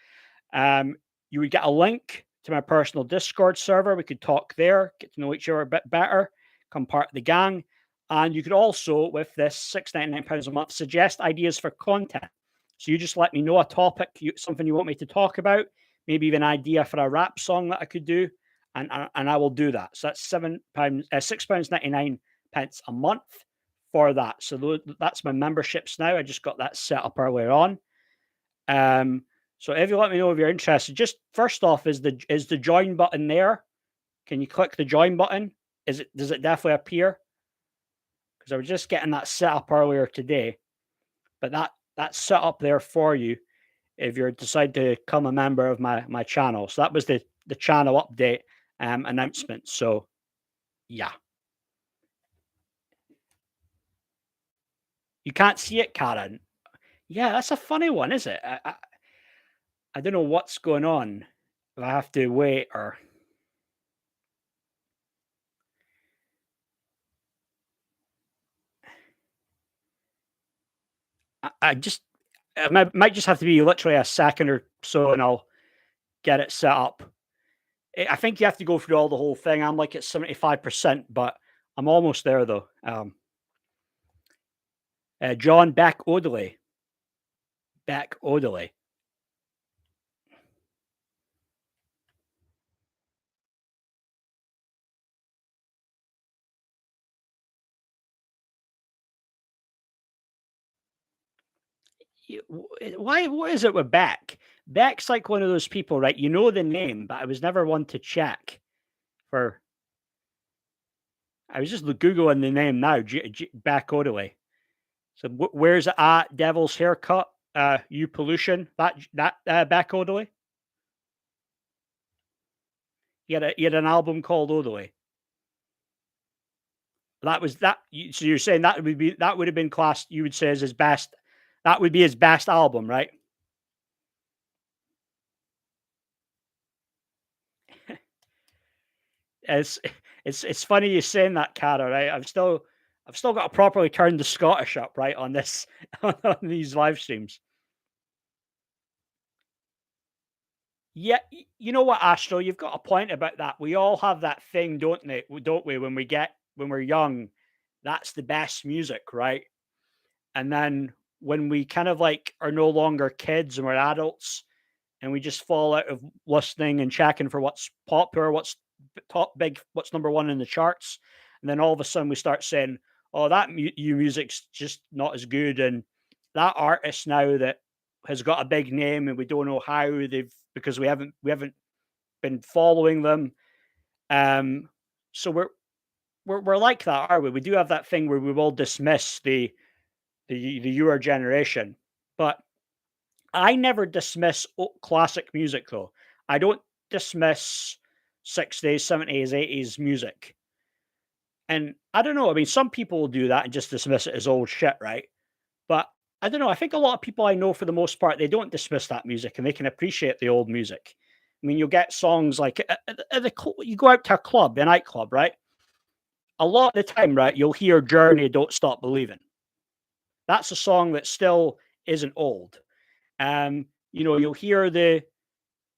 You would get a link to my personal Discord server. We could talk there, get to know each other a bit better, become part of the gang. And you could also, with this £6.99 a month, suggest ideas for content. So you just let me know a topic, something you want me to talk about, maybe even an idea for a rap song that I could do, and I will do that. So that's £6.99 a month for that. So that's my memberships now. I just got that set up earlier on. So if you let me know if you're interested, just first off, is the join button there? Can you click the join button? Does it definitely appear? Because I was just getting that set up earlier today, but that's set up there for you if you decide to become a member of my channel. So that was the channel update announcement. So yeah, you can't see it, Karen. Yeah, that's a funny one, is it? I don't know what's going on. If I have to wait or I just it might just have to be literally a second or so, and I'll get it set up. I think you have to go through all the whole thing. I'm like at 75%, but I'm almost there though. John Beck Odley. Beck Odley. Why? What is it with Beck? Beck's like one of those people, right? You know the name, but I was never one to check for. I was just googling the name now, Beck Odley. So where's it at? Devil's Haircut, You Pollution. That Beck Odley. He had an album called Odley. That was that. So you're saying that would have been classed. You would say as his best. That would be his best album, right? It's it's funny you saying that, Cara. Right? I've still got to properly turn the Scottish up, right, on this on these live streams. Yeah, you know what, Astro, you've got a point about that. We all have that thing, don't we? When we're young, that's the best music, right? And then when we kind of like are no longer kids and we're adults, and we just fall out of listening and checking for what's popular, what's what's number one in the charts, and then all of a sudden we start saying, "Oh, that music's just not as good," and that artist now that has got a big name, and we don't know how they've because we haven't been following them. Um, so we're like that, are we? We do have that thing where we will dismiss the newer generation, but I never dismiss classic music though. I don't dismiss 60s, 70s, 80s music. And I don't know. I mean, some people will do that and just dismiss it as old shit, right? But I don't know. I think a lot of people I know, for the most part, they don't dismiss that music and they can appreciate the old music. I mean, you'll get songs like you go out to a club, a nightclub, right? A lot of the time, right, you'll hear Journey, Don't Stop Believing. That's a song that still isn't old. You'll hear the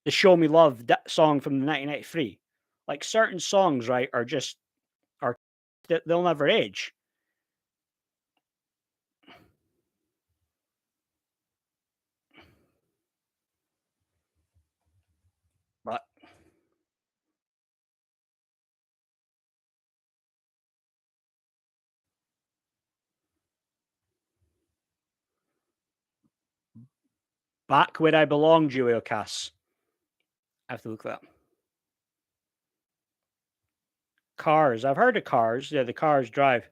Show Me Love song from 1993. Like certain songs, right, are they'll never age. But Back Where I Belong, Julio Cass. I have to look that up. Cars. I've heard of Cars. Yeah, the Cars drive.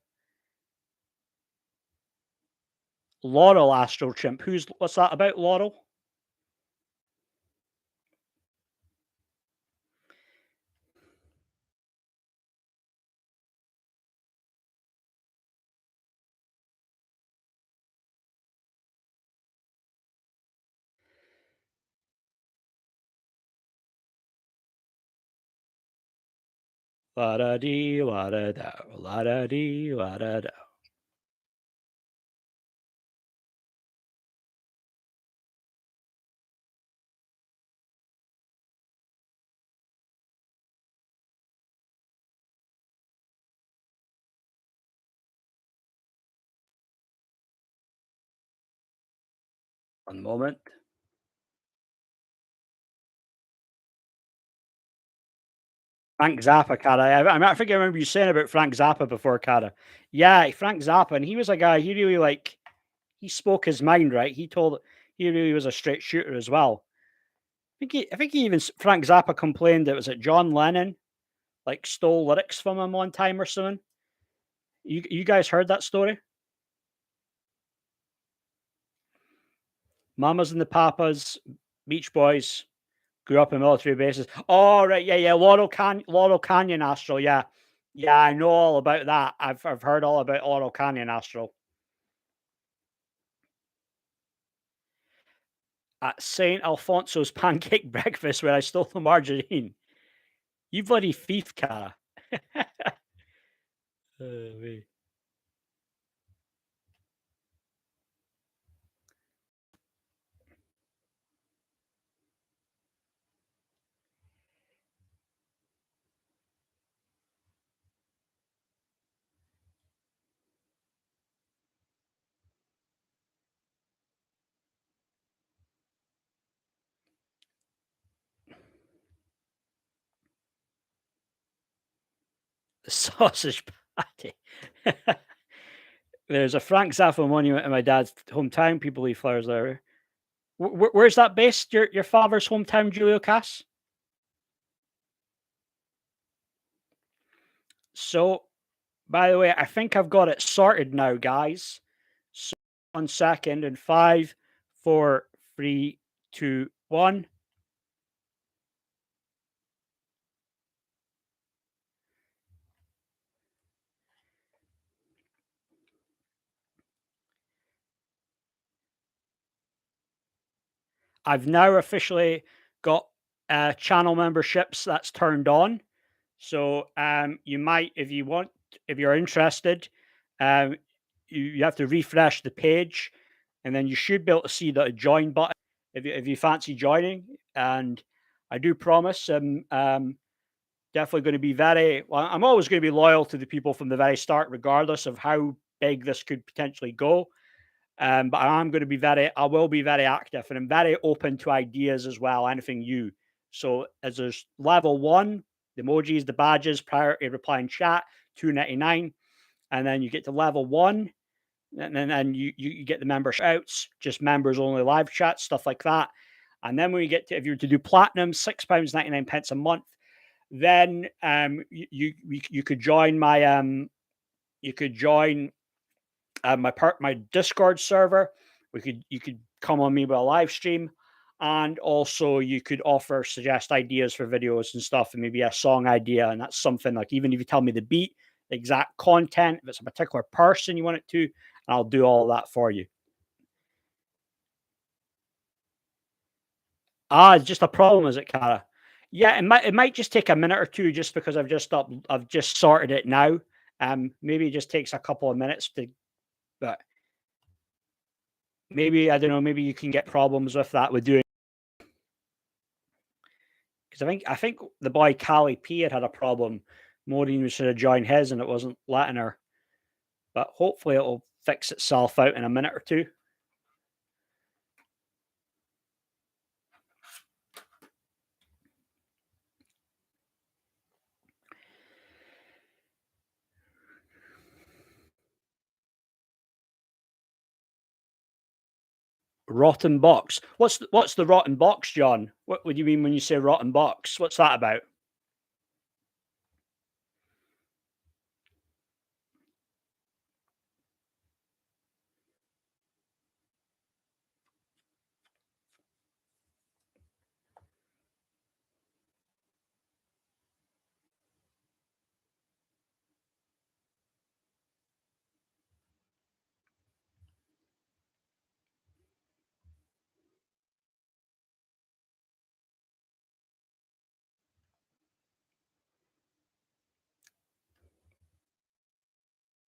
Laurel Astral Chimp. What's that about, Laurel? La da dee, la da da, la da dee, la da da. One moment. Frank Zappa, Cara. I think I remember you saying about Frank Zappa before, Cara. Yeah, Frank Zappa, and he was a guy. He really he spoke his mind, right? He really was a straight shooter as well. I think he even Frank Zappa complained that was it John Lennon like stole lyrics from him one time or something. You guys heard that story? Mamas and the Papas, Beach Boys, grew up in military bases. Oh right, yeah, yeah. Laurel Canyon Astral, yeah. Yeah, I know all about that. I've heard all about Laurel Canyon Astral. At St. Alfonso's pancake breakfast where I stole the margarine. You bloody thief, Cara. Me. The sausage patty. There's a Frank Zappa monument in my dad's hometown. People leave flowers there. Where's that based? Your father's hometown, Julio Cass? So, by the way, I think I've got it sorted now, guys. So, 1 second in five, four, three, two, one. I've now officially got channel memberships that's turned on. So you might, if you want, if you're interested, um, you have to refresh the page, and then you should be able to see the join button if you fancy joining. And I do promise, definitely going to be very. Well, I'm always going to be loyal to the people from the very start, regardless of how big this could potentially go. But I will be very active and I'm very open to ideas as well, anything new. So as there's level one, the emojis, the badges, priority reply in chat, 2.99. And then you get to level one, and then you get the member shouts, just members only live chat, stuff like that. And then when you get to, if you're to do platinum, £6.99 a month, then you could join you could join my Discord server. You could come on me with a live stream, and also you could suggest ideas for videos and stuff, and maybe a song idea. And that's something like even if you tell me the beat, the exact content, if it's a particular person you want it to, and I'll do all that for you. It's just a problem, is it, Cara? Yeah, it might just take a minute or two just because I've just sorted it now. Maybe it just takes a couple of minutes to, but maybe I don't know, maybe you can get problems with that with doing, because I think the boy Callie P had a problem. Maureen was trying to join his and it wasn't letting her. But hopefully it'll fix itself out in a minute or two. Rotten box. What's the rotten box, John? What do you mean when you say rotten box? What's that about?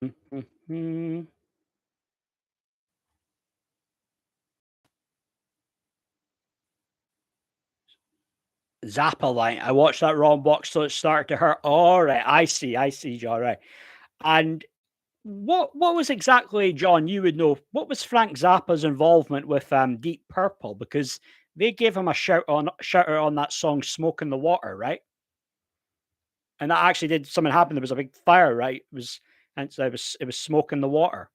Mhm. Zappa line. I watched that wrong box, so it started to hurt. All right, I see, John. Right, and what was exactly, John? You would know. What was Frank Zappa's involvement with Deep Purple? Because they gave him a shout out on that song "Smoke in the Water," right? And that actually did something happen. There was a big fire, right? It was, and so it was smoke in the water.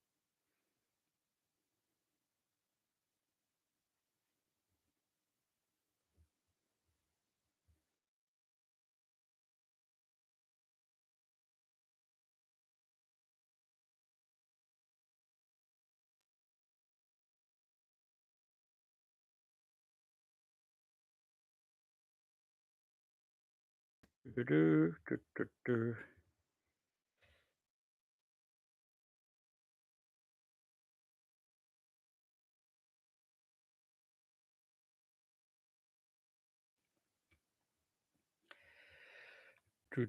Hey,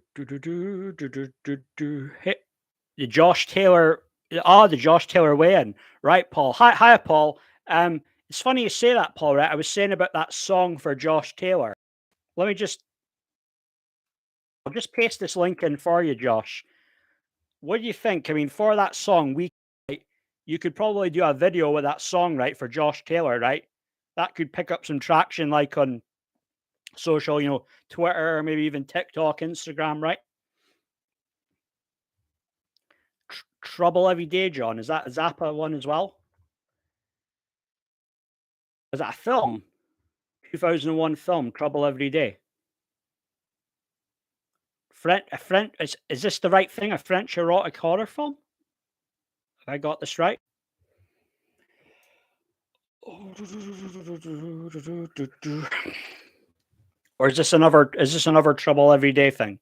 the Josh Taylor, the Josh Taylor weigh-in, right, Paul? Hi, Paul. It's funny you say that, Paul. Right, I was saying about that song for Josh Taylor. Let me just, I'll just paste this link in for you, Josh. What do you think? I mean, for that song, right, you could probably do a video with that song, right, for Josh Taylor, right? That could pick up some traction, like on social, Twitter, maybe even TikTok, Instagram, right? Trouble Every Day, John. Is that a Zappa one as well? Is that a film? 2001 film, Trouble Every Day. French is this the right thing? A French erotic horror film? Have I got this right? Or is this another Trouble Every Day thing?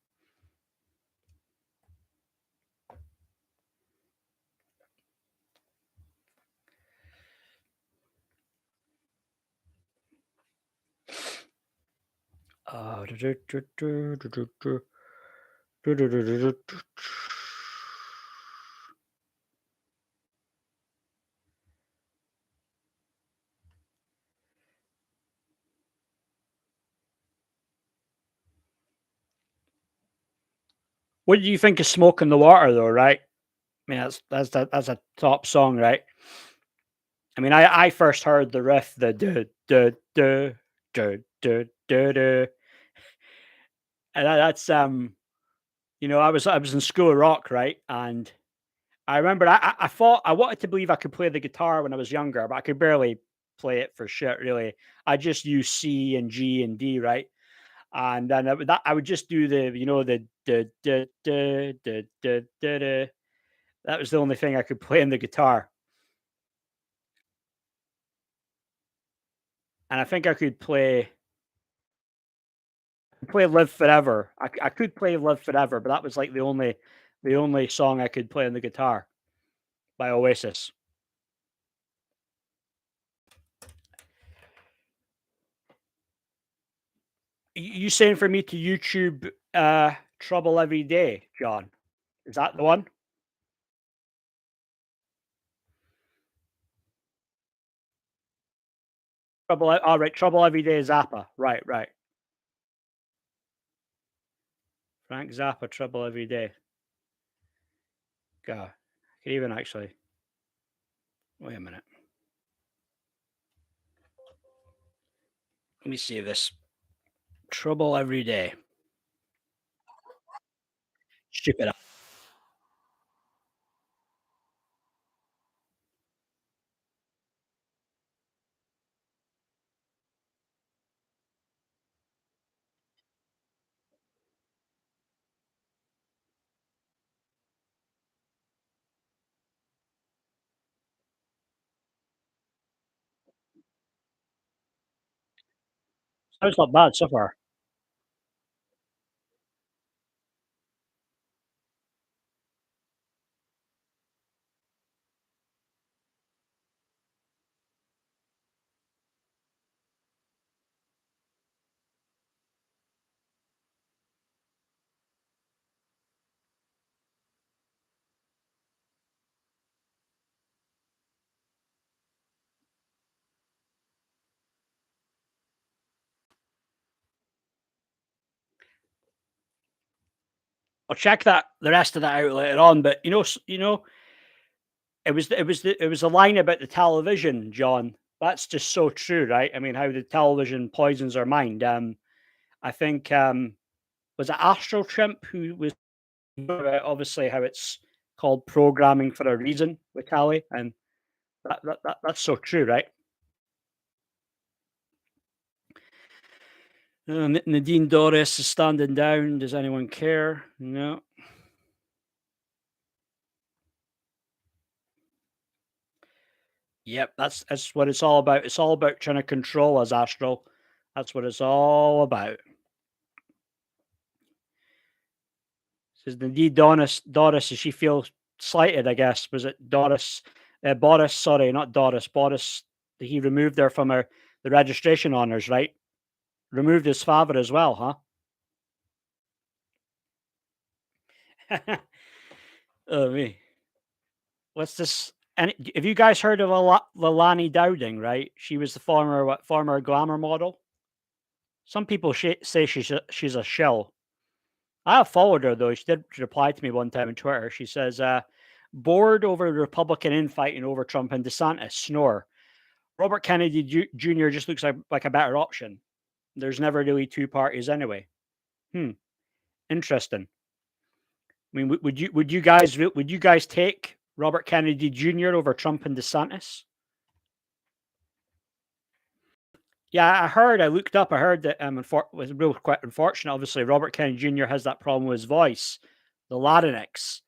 Uh, What do you think of Smoke in the Water though, right? I mean, that's a top song, right? I mean, I first heard the riff, the duh, duh, duh, duh, duh, duh, and that's I was in school of rock, right? And I remember I thought I wanted to believe I could play the guitar when I was younger, but I could barely play it for shit, really. I just used C and G and D, right? And then I would just do the. That was the only thing I could play in the guitar, and I think I could play Live Forever. I could play Live Forever, but that was like the only the only song I could play on the guitar by Oasis. You saying for me to YouTube Trouble Every Day, John? Is that the one? All right, Trouble Every Day, Zappa. Right, right. Frank Zappa, Trouble Every Day. God, I could even actually. Wait a minute. Let me see this. Trouble Every Day. Stupid. Sounds not bad so far. I'll check that the rest of that out later on. But it was a line about the television, John. That's just so true, right? I mean, how the television poisons our mind. I think was it Astro Chimp who was about obviously how it's called programming for a reason with Tally, and that's so true, right? Nadine Doris is standing down. Does anyone care? No. Yep, that's what it's all about. It's all about trying to control us, Astro. That's what it's all about. Says Nadine Doris, does she feel slighted? I guess was it Doris, Boris? Sorry, not Doris. Boris. He removed her from the registration honors, right? Removed his father as well, huh? Oh me. What's this? And have you guys heard of Lilani Dowding? Right, she was the former glamour model. Some people say she's a shell. I have followed her though. She did reply to me one time on Twitter. She says, "Bored over the Republican infighting over Trump and DeSantis. Snore. Robert Kennedy Jr. just looks like a better option. There's never really two parties anyway." Interesting. I mean, would you guys take Robert Kennedy Jr. over Trump and DeSantis? Yeah, I looked up, I heard that was real quite unfortunate. Obviously, Robert Kennedy Jr. has that problem with his voice, the larynx.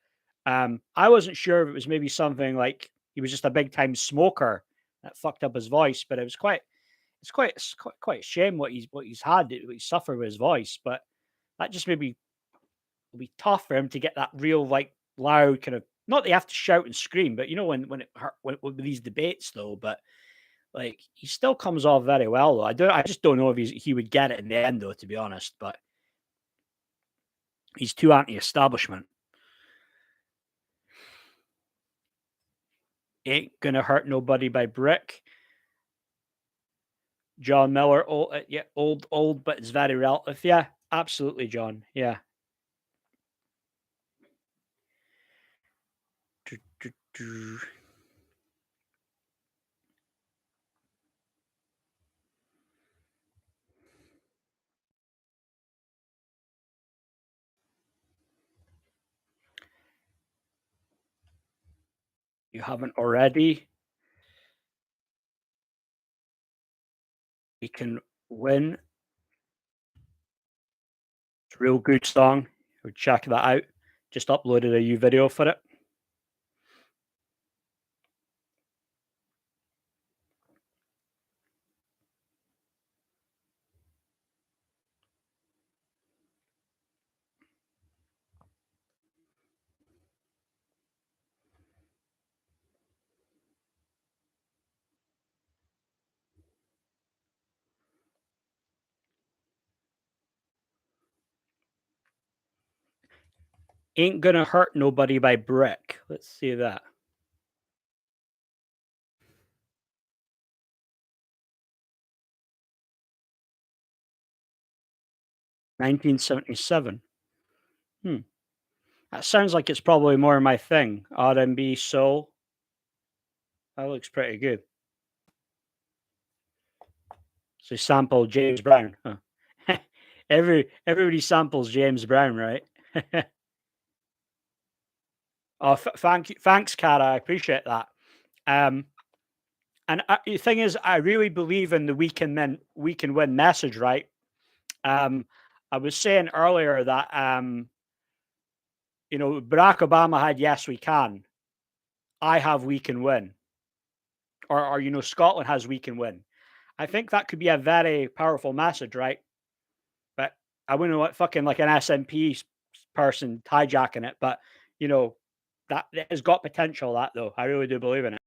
I wasn't sure if it was maybe something like he was just a big time smoker that fucked up his voice, but it's quite a shame what he's had, what he's suffered with his voice. But that just maybe will be tough for him to get that real like loud kind of, not that you have to shout and scream, but when it hurt with these debates though, but like he still comes off very well though. I just don't know if he would get it in the end though, to be honest. But he's too anti-establishment. Ain't gonna hurt nobody by brick. John Miller, old, yeah, old, but it's very relative. Yeah, absolutely, John. Yeah. You haven't already. We can win. It's a real good song. Check that out. Just uploaded a new video for it. Ain't Gonna Hurt Nobody by Brick. Let's see that. 1977. Hmm. That sounds like it's probably more my thing. R&B, soul. That looks pretty good. So sample James Brown. Huh. Everybody samples James Brown, right? Oh, thank you, thanks, Cara. I appreciate that. Um, and the thing is, I really believe in the we can win message, right? Um, I was saying earlier that Barack Obama had "Yes, we can." I have "We can win," or Scotland has "We can win." I think that could be a very powerful message, right? But I wouldn't want fucking like an SNP person hijacking it. But you know, that has got potential. That though, I really do believe in it.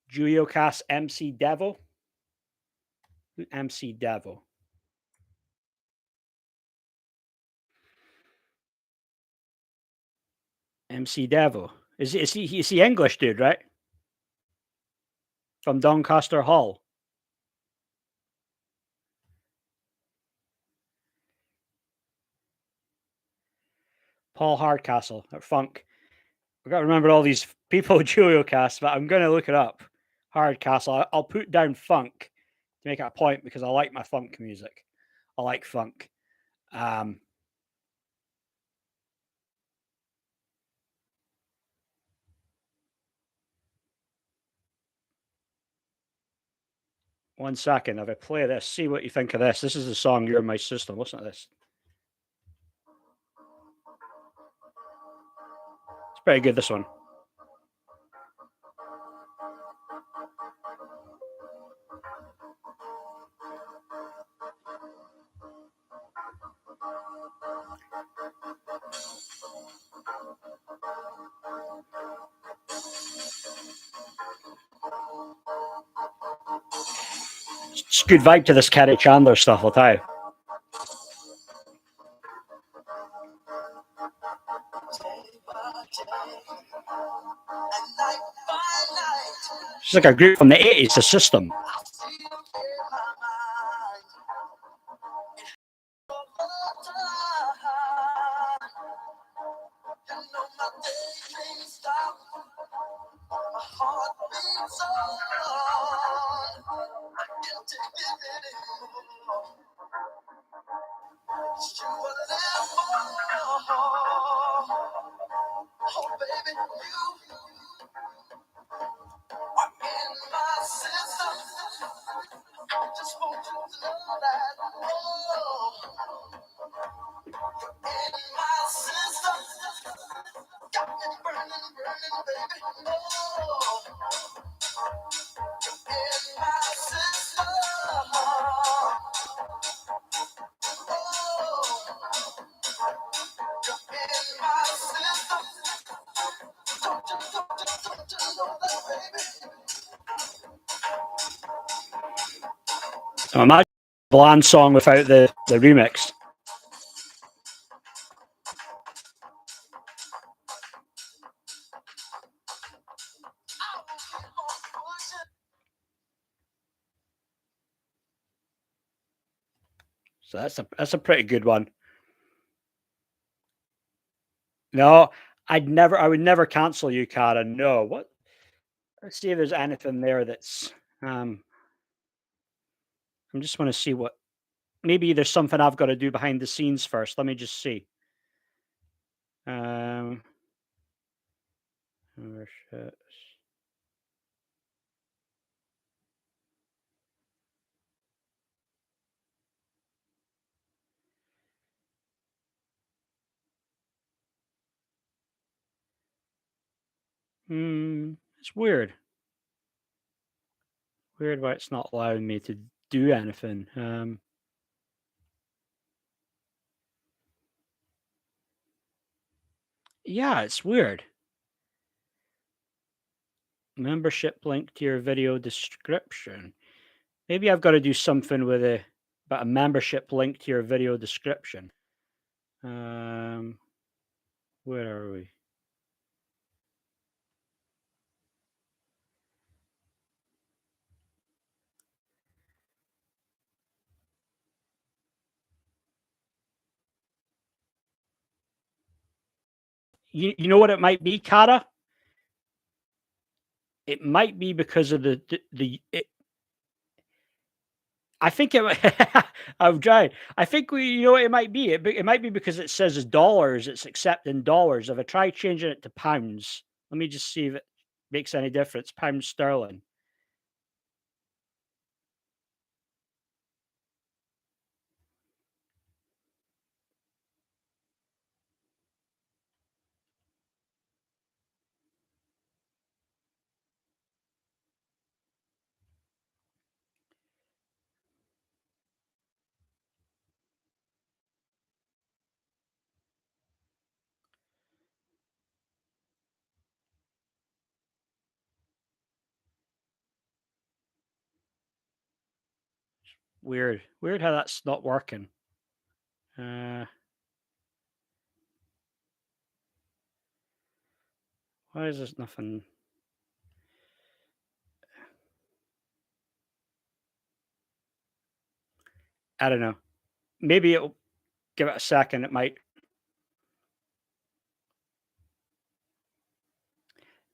Julio Cast MC Devil. MC Devil. MC Devil. Is he English dude, right? From Doncaster Hall. Paul Hardcastle or Funk. I've got to remember all these people Julio Cast, but I'm gonna look it up. Hardcastle. I'll put down funk to make it a point because I like my funk music. I like funk. Um, One second. If I play this, see what you think of this. This is the song "You're My System." Listen to this. It's pretty good. This one. It's a good vibe to this Kerry Chandler stuff, I'll tell you. She's like a group from the 80s, The System. So imagine a bland song without the remix. So that's a pretty good one. No, I would never cancel you, Cara. No. What? Let's see if there's anything there that's I just want to see what maybe there's something I've got to do behind the scenes first. Let me just see. Um Memberships. It's weird. Weird why it's not allowing me to do anything. Yeah, it's weird. Membership link to your video description. Maybe I've got to do something with a membership link to your video description. Um, where are we? You know what it might be, Cara? It might be because of I think it. I'm trying. I think you know what it might be. It might be because it says dollars. It's accepting dollars. If I try changing it to pounds, let me just see if it makes any difference. Pound sterling. Weird. Weird how that's not working. Uh, why is this nothing? I don't know. Maybe it'll give it a second. It might.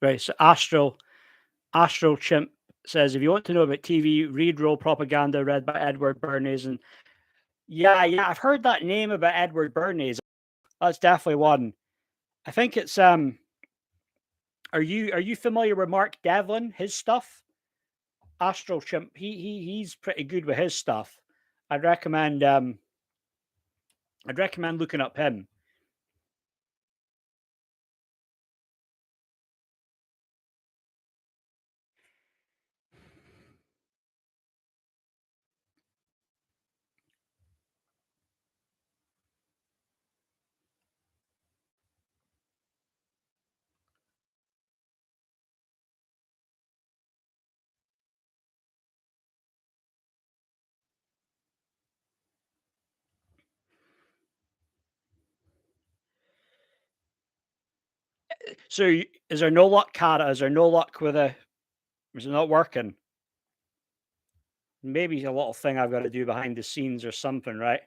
Right. So Astral Chimp says, if you want to know about TV, read Roll Propaganda, read by Edward Bernays. And yeah, I've heard that name about Edward Bernays. That's definitely one. I think it's Are you familiar with Mark Devlin? His stuff, Astral Chimp. He's pretty good with his stuff. I'd recommend um I'd recommend looking up him. So is there no luck, Cara? Is there no luck with a? Is it not working? Maybe a little thing I've got to do behind the scenes or something, right?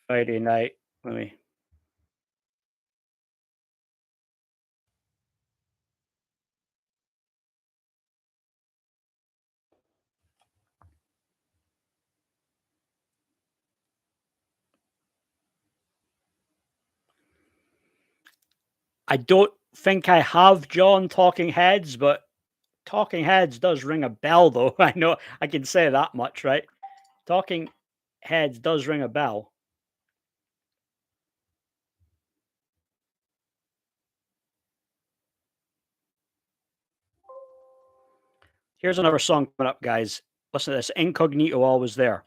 Friday night. Let me. I don't think I have John Talking Heads, but Talking Heads does ring a bell, though. I know I can say that much, right? Talking Heads does ring a bell. Here's another song coming up, guys. Listen to this. Incognito Always There.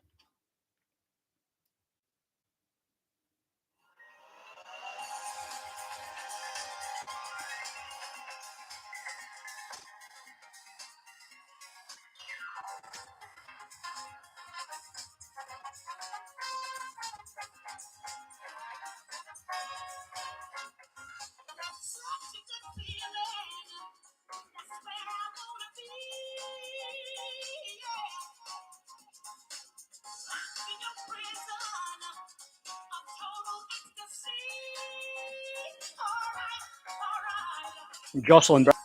Jocelyn Brown.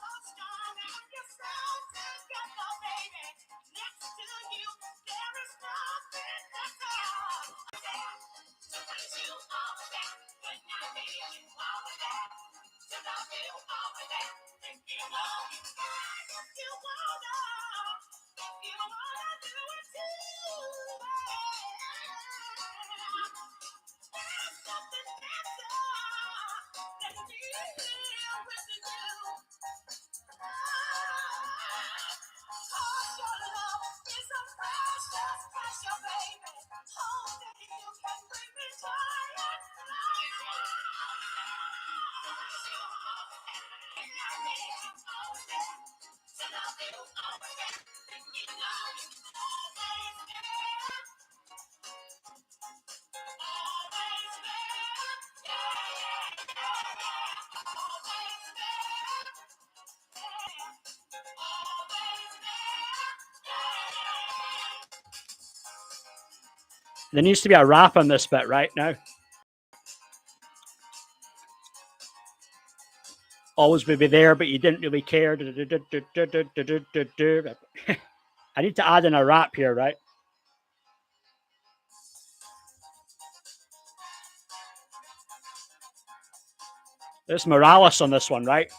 There needs to be a rap on this bit right now. Always would be there, but you didn't really care. I need to add in a rap here, right? There's Morales on this one, right?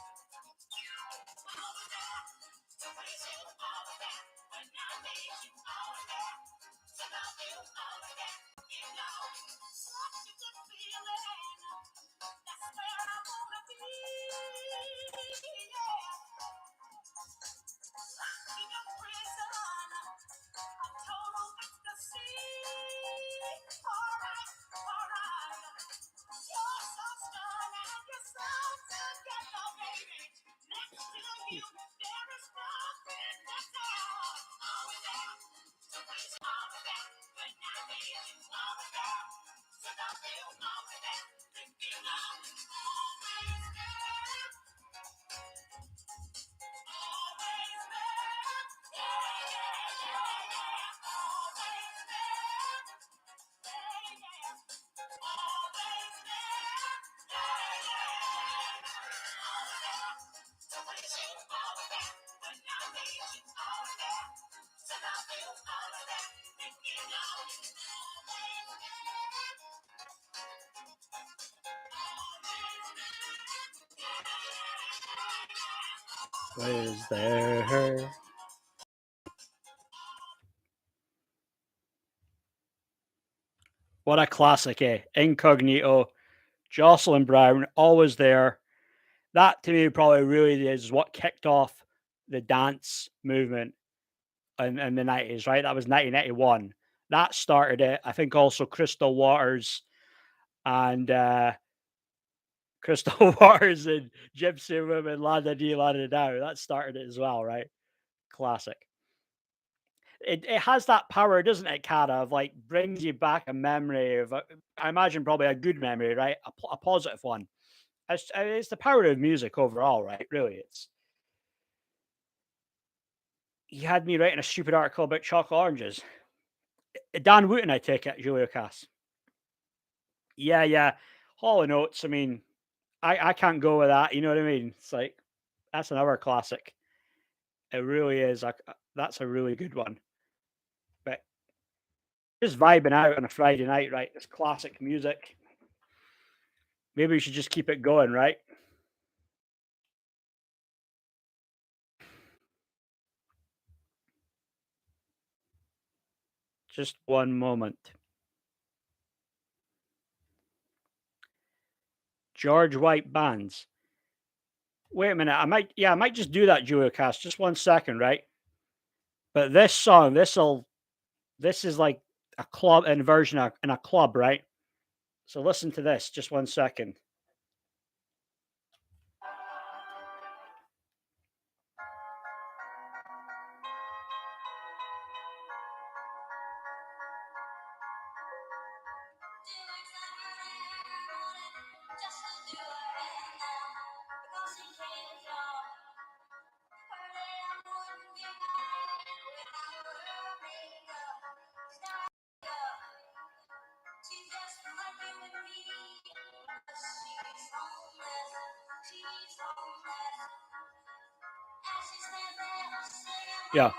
Was there? What a classic, eh? Incognito, Jocelyn Brown, always there. That to me probably really is what kicked off the dance movement in the 90s, right? That was 1991. That started it. I think also Crystal Waters and Crystal Waters and Gypsy Woman, La Da Dee, La Da Da. That started it as well, right? Classic. It has that power, doesn't it, Cara, of like brings you back a memory of, I imagine probably a good memory, right? A positive one. It's the power of music overall, right? Really, it's. You had me writing a stupid article about chocolate oranges. Dan Wooten, I take it, Julio Cass. Yeah, yeah. Hall and Oates. I mean, I can't go with that. You know what I mean? It's like that's another classic. It really is. That's a really good one. But just vibing out on a Friday night, right? It's classic music. Maybe we should just keep it going, right? Just one moment. George White bands. Wait a minute. I might just do that, Julio Cast. Just 1 second, right? But this song, this is like a club inversion in a club, right? So listen to this. Just 1 second. Yeah.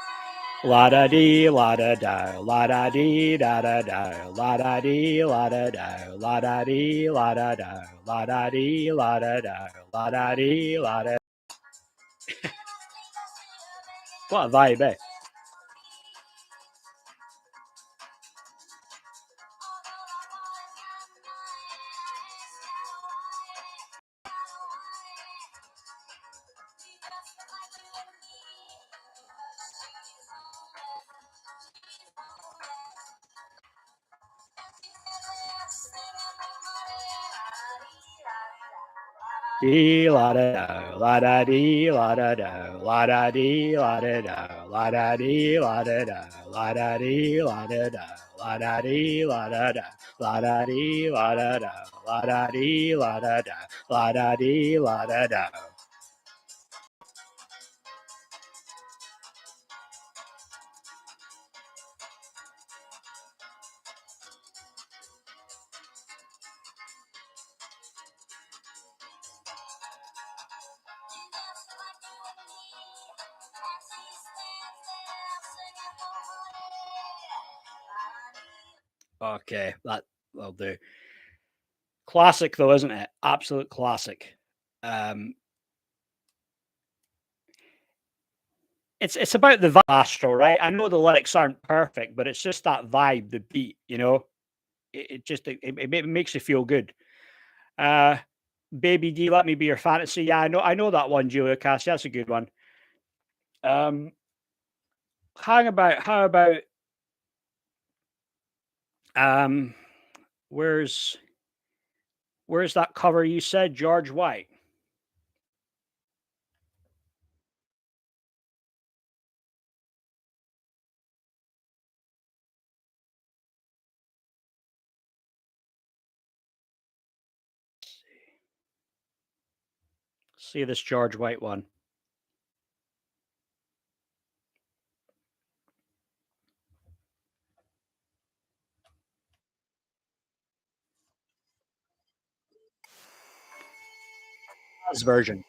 La da dee, la da da, la da dee, da da da, la da dee, la da da, la da dee, la da da, la da dee, la da da, la da dee, la da. What a vibe, eh? Dee la da da, la da dee, la da da, la da dee, la da da, la da dee, la da da, la da dee, la da da, la da dee, la da da, la da dee, la da da, la da dee, la da da, la da dee, la da da. Okay, that will do. Classic though, isn't it? Absolute classic. Um, it's about the Astro, right? I know the lyrics aren't perfect, but it's just that vibe, the beat, you know? It just it makes you feel good. Uh, Baby D, Let Me Be Your Fantasy. Yeah, I know that one, Julia Cass. That's a good one. Um, how about um, where's where's that cover you said, George White? See this George White one. This version.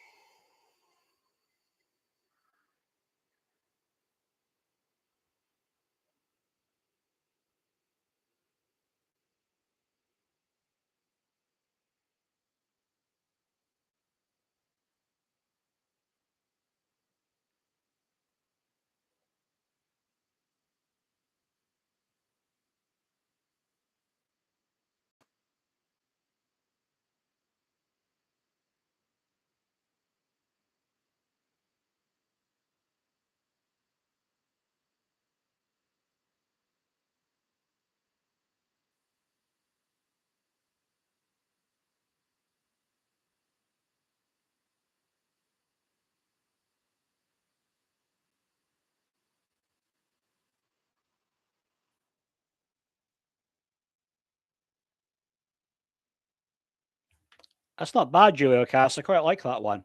That's not bad, Julia Cass. I quite like that one.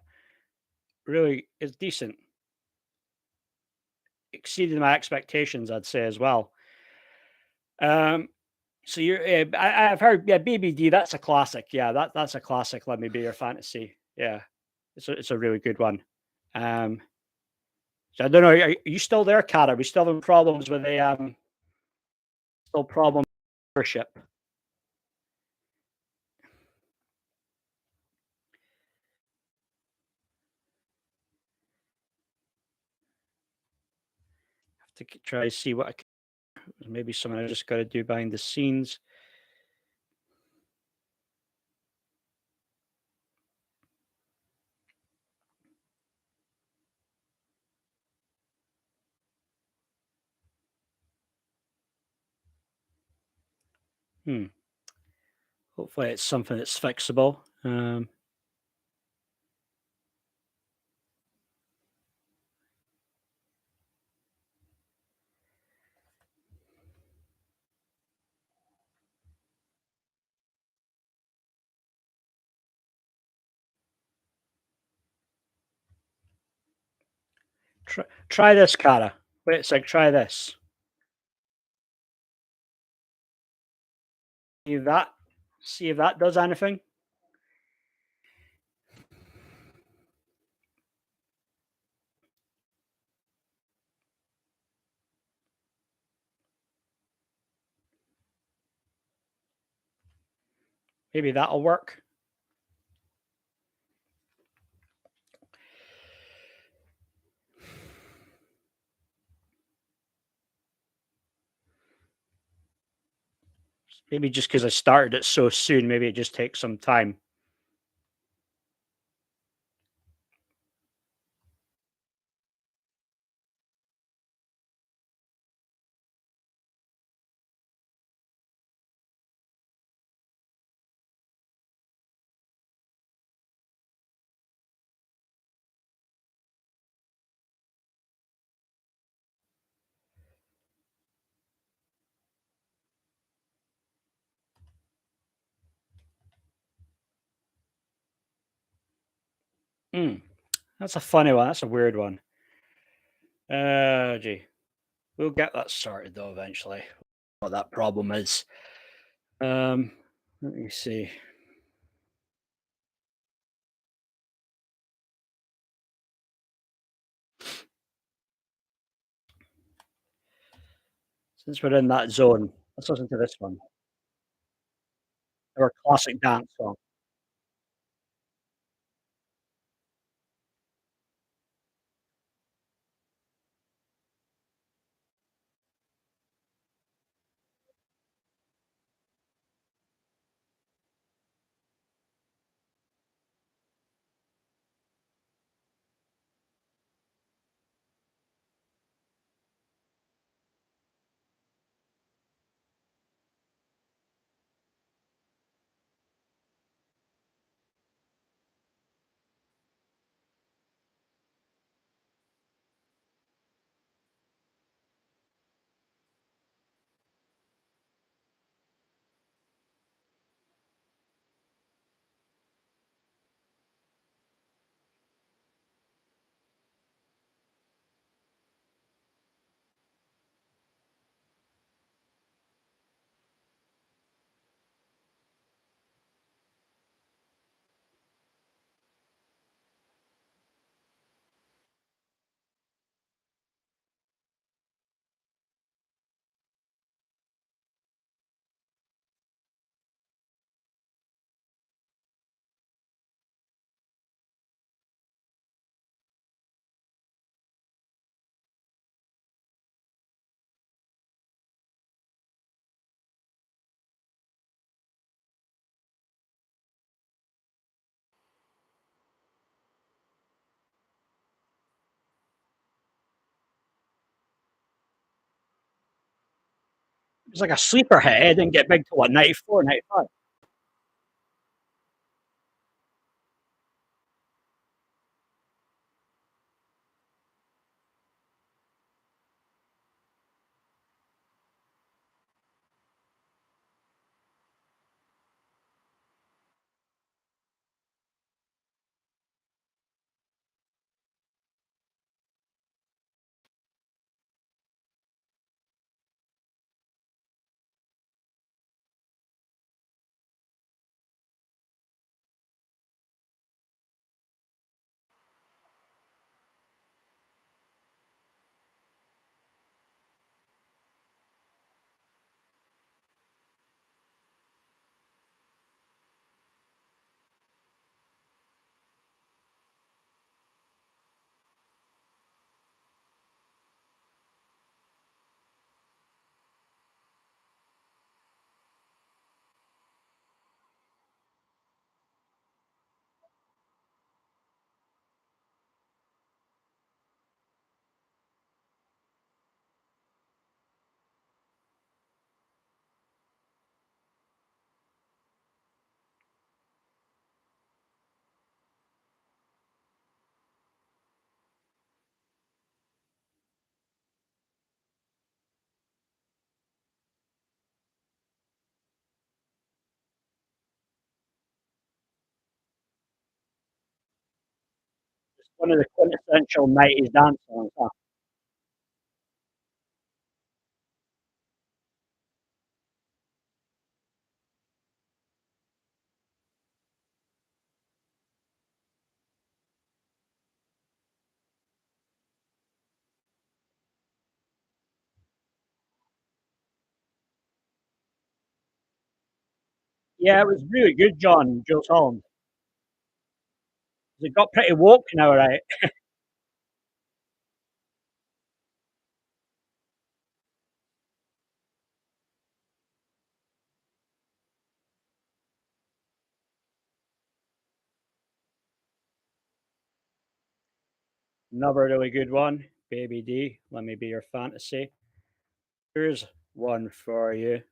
Really, it's decent. Exceeded my expectations, I'd say as well. Um, so you're, I've heard, yeah, BBD. That's a classic. Yeah, that's a classic. Let Me Be Your Fantasy. Yeah, it's a really good one. Um, so I don't know. Are you still there, Kat? Are we still having problems with the still problem membership? Have to try to see what maybe something I just got to do behind the scenes. Hmm. Hopefully, it's something that's fixable. Try this, Cara. Wait a sec. Try this. See if that. See if that does anything. Maybe that'll work. Maybe just because I started it so soon, maybe it just takes some time. Mm, that's a funny one. That's a weird one. Gee, we'll get that sorted though eventually. What that problem is. Um, Let me see. Since we're in that zone, let's listen to this one. or classic dance song. It was like a sleeper hit, it didn't get big till what, 94, 95. It's one of the quintessential '90s dance songs, huh? Yeah, it was really good, John, Jules Holland. It got pretty woke now, right? Another really good one, Baby D, Let Me Be Your Fantasy. Here's one for you.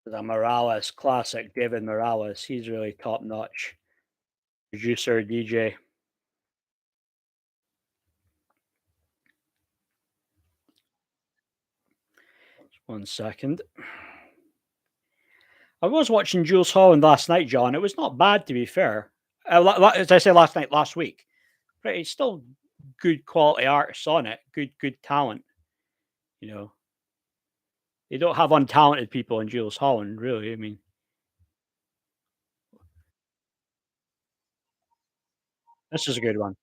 The Morales classic, David Morales. He's really top notch. Producer, DJ. One second. I was watching Jules Holland last night, John. It was not bad, to be fair. As I say last night, last week. But it's still good quality artists on it. Good talent. You know, they don't have untalented people in Jules Holland, really. I mean, this is a good one.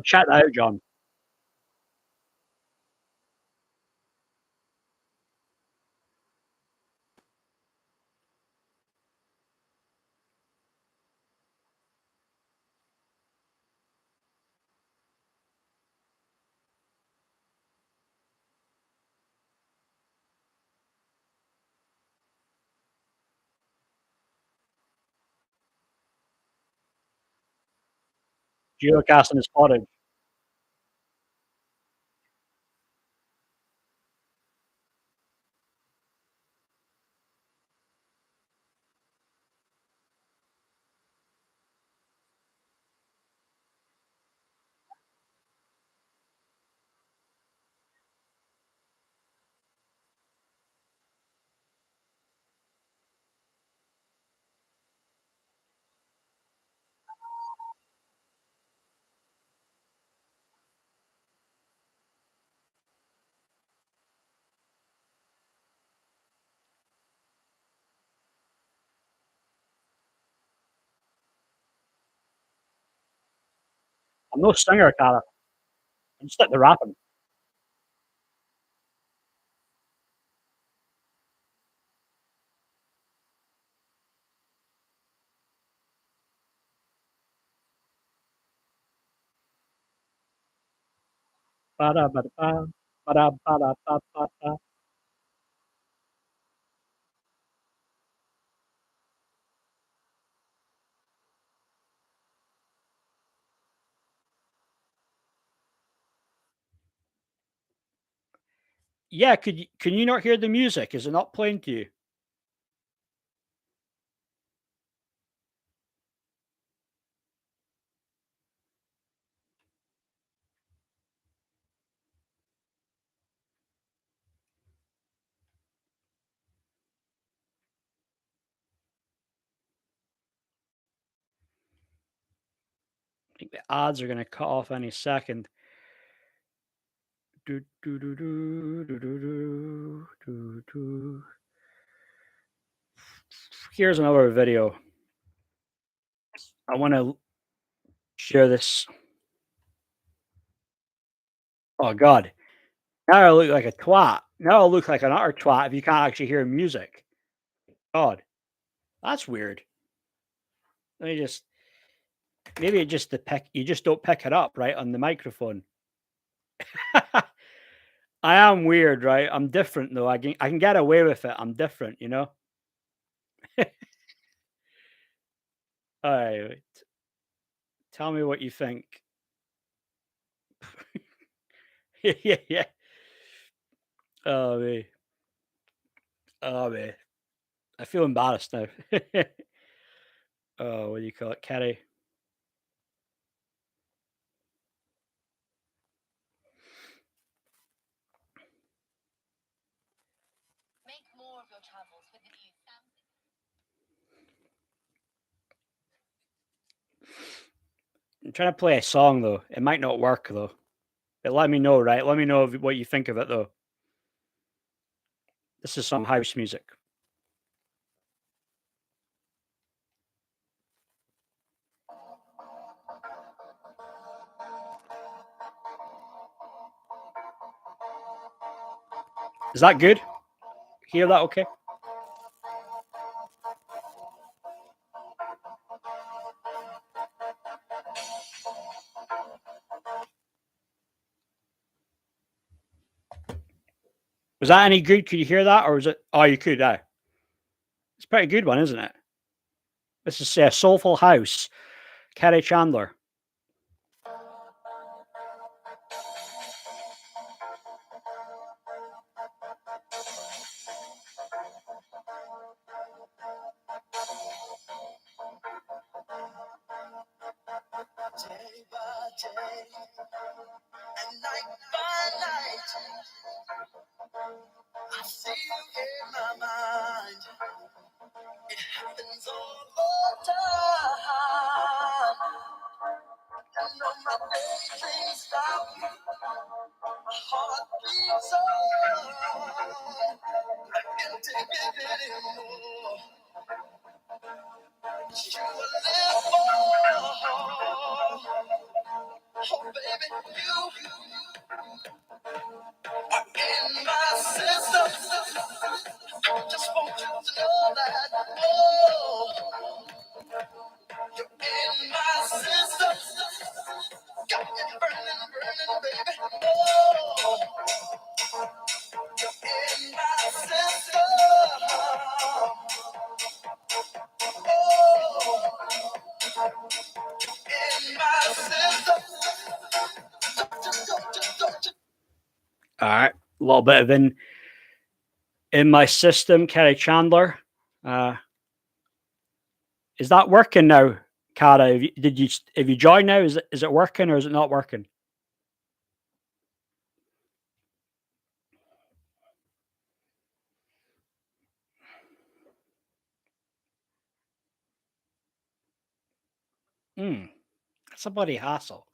Well, check that out, John. Geocaching is spotted. I'm no singer, Cara. I'm just at the rapping. Ba-da, ba-da-ba, ba-da, ba-da, ba-ba-ba. Yeah, can you not hear the music? Is it not playing to you? I think the ads are gonna cut off any second. Do, do, do, do, do, do, do, do, do. Here's another video. I wanna share this. Oh god. Now I look like a twat. Now I look like an utter twat if you can't actually hear music. God, that's weird. Let me just maybe it just the pick you just don't pick it up, right, on the microphone. I am weird, right? I'm different though. I can get away with it. I'm different, you know? Alright. Tell me what you think. Yeah, yeah. Oh me. Oh me. I feel embarrassed now. Oh, what do you call it? Kerry. I'm trying to play a song though. It might not work though. But let me know, right? Let me know what you think of it though. This is some house music. Is that good? Hear that okay? Was that any good? Could you hear that? Or was it oh you could, it's a pretty good one, isn't it? This is Soulful House, Kerry Chandler. All right, a little bit of in my system, Kerry Chandler. Uh, is that working now, Cara? Have you joined now? Is it working or is it not working? Hmm, that's a bloody hassle.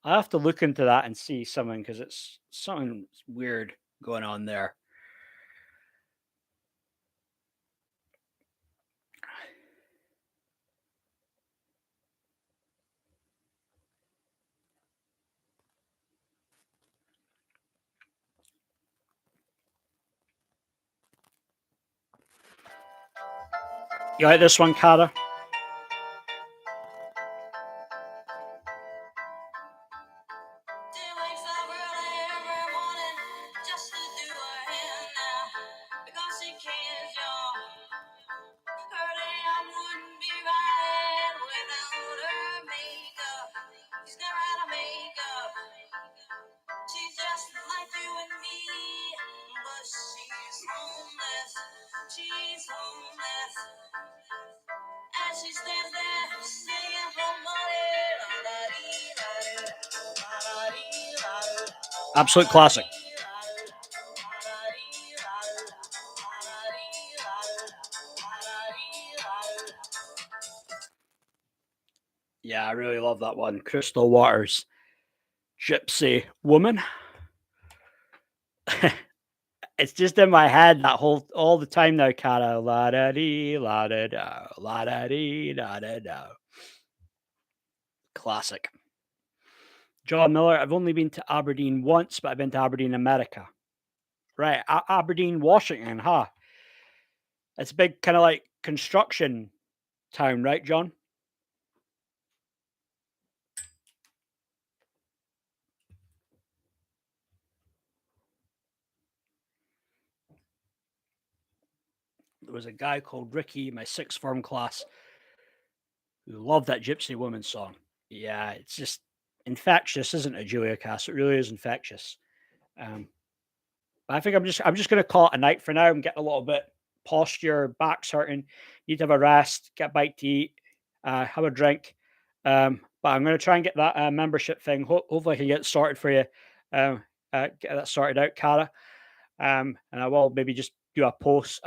I have to look into that and see something because it's something weird going on there. You like this one, Cara? Absolute classic. Yeah, I really love that one. Crystal Waters, Gypsy Woman. It's just in my head that whole all the time now, Cara. La da dee, la da da, la da dee, da da da. Classic. John Miller. I've only been to Aberdeen once, but I've been to Aberdeen, America. Right, Aberdeen, Washington, huh? It's a big kind of like construction town, right, John? There was a guy called Ricky, my sixth form class, who loved that Gypsy Woman song. Yeah, it's just infectious, isn't it, Julia Cass? It really is infectious. Um, but I think I'm just gonna call it a night for now. I'm getting a little bit posture, back's hurting. Need to have a rest, get a bite to eat, have a drink. But I'm gonna try and get that membership thing. Hopefully, I can get it sorted for you. Get that sorted out, Cara. And I will maybe just do posh.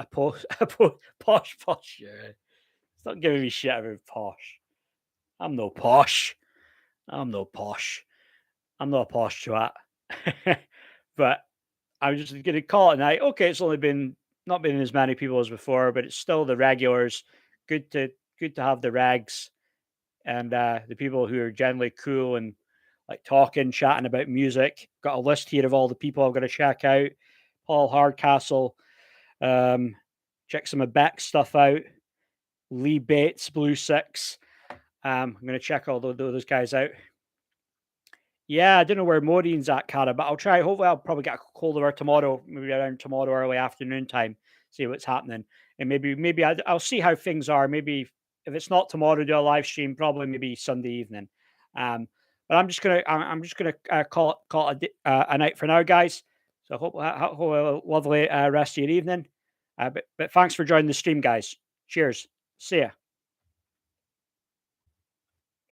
Yeah. Stop giving me shit about posh. I'm no posh. I'm no posh. I'm not a posh twat. But I'm just going to call it a night. Okay, it's only been not been as many people as before, but it's still the regulars. Good to have the rags and the people who are generally cool and like talking, chatting about music. Got a list here of all the people I've got to check out. Paul Hardcastle. Check some of Beck's stuff out. Lee Bates, Blue Six. I'm going to check all those guys out. Yeah, I don't know where Maureen's at, Cara, but I'll try. Hopefully, I'll probably get a hold of her tomorrow, maybe around tomorrow early afternoon time, see what's happening, and maybe I'll see how things are. Maybe if it's not tomorrow, do a live stream. Probably maybe Sunday evening. But I'm just gonna call it a night for now, guys. So hope a lovely rest of your evening. But thanks for joining the stream, guys. Cheers. See ya.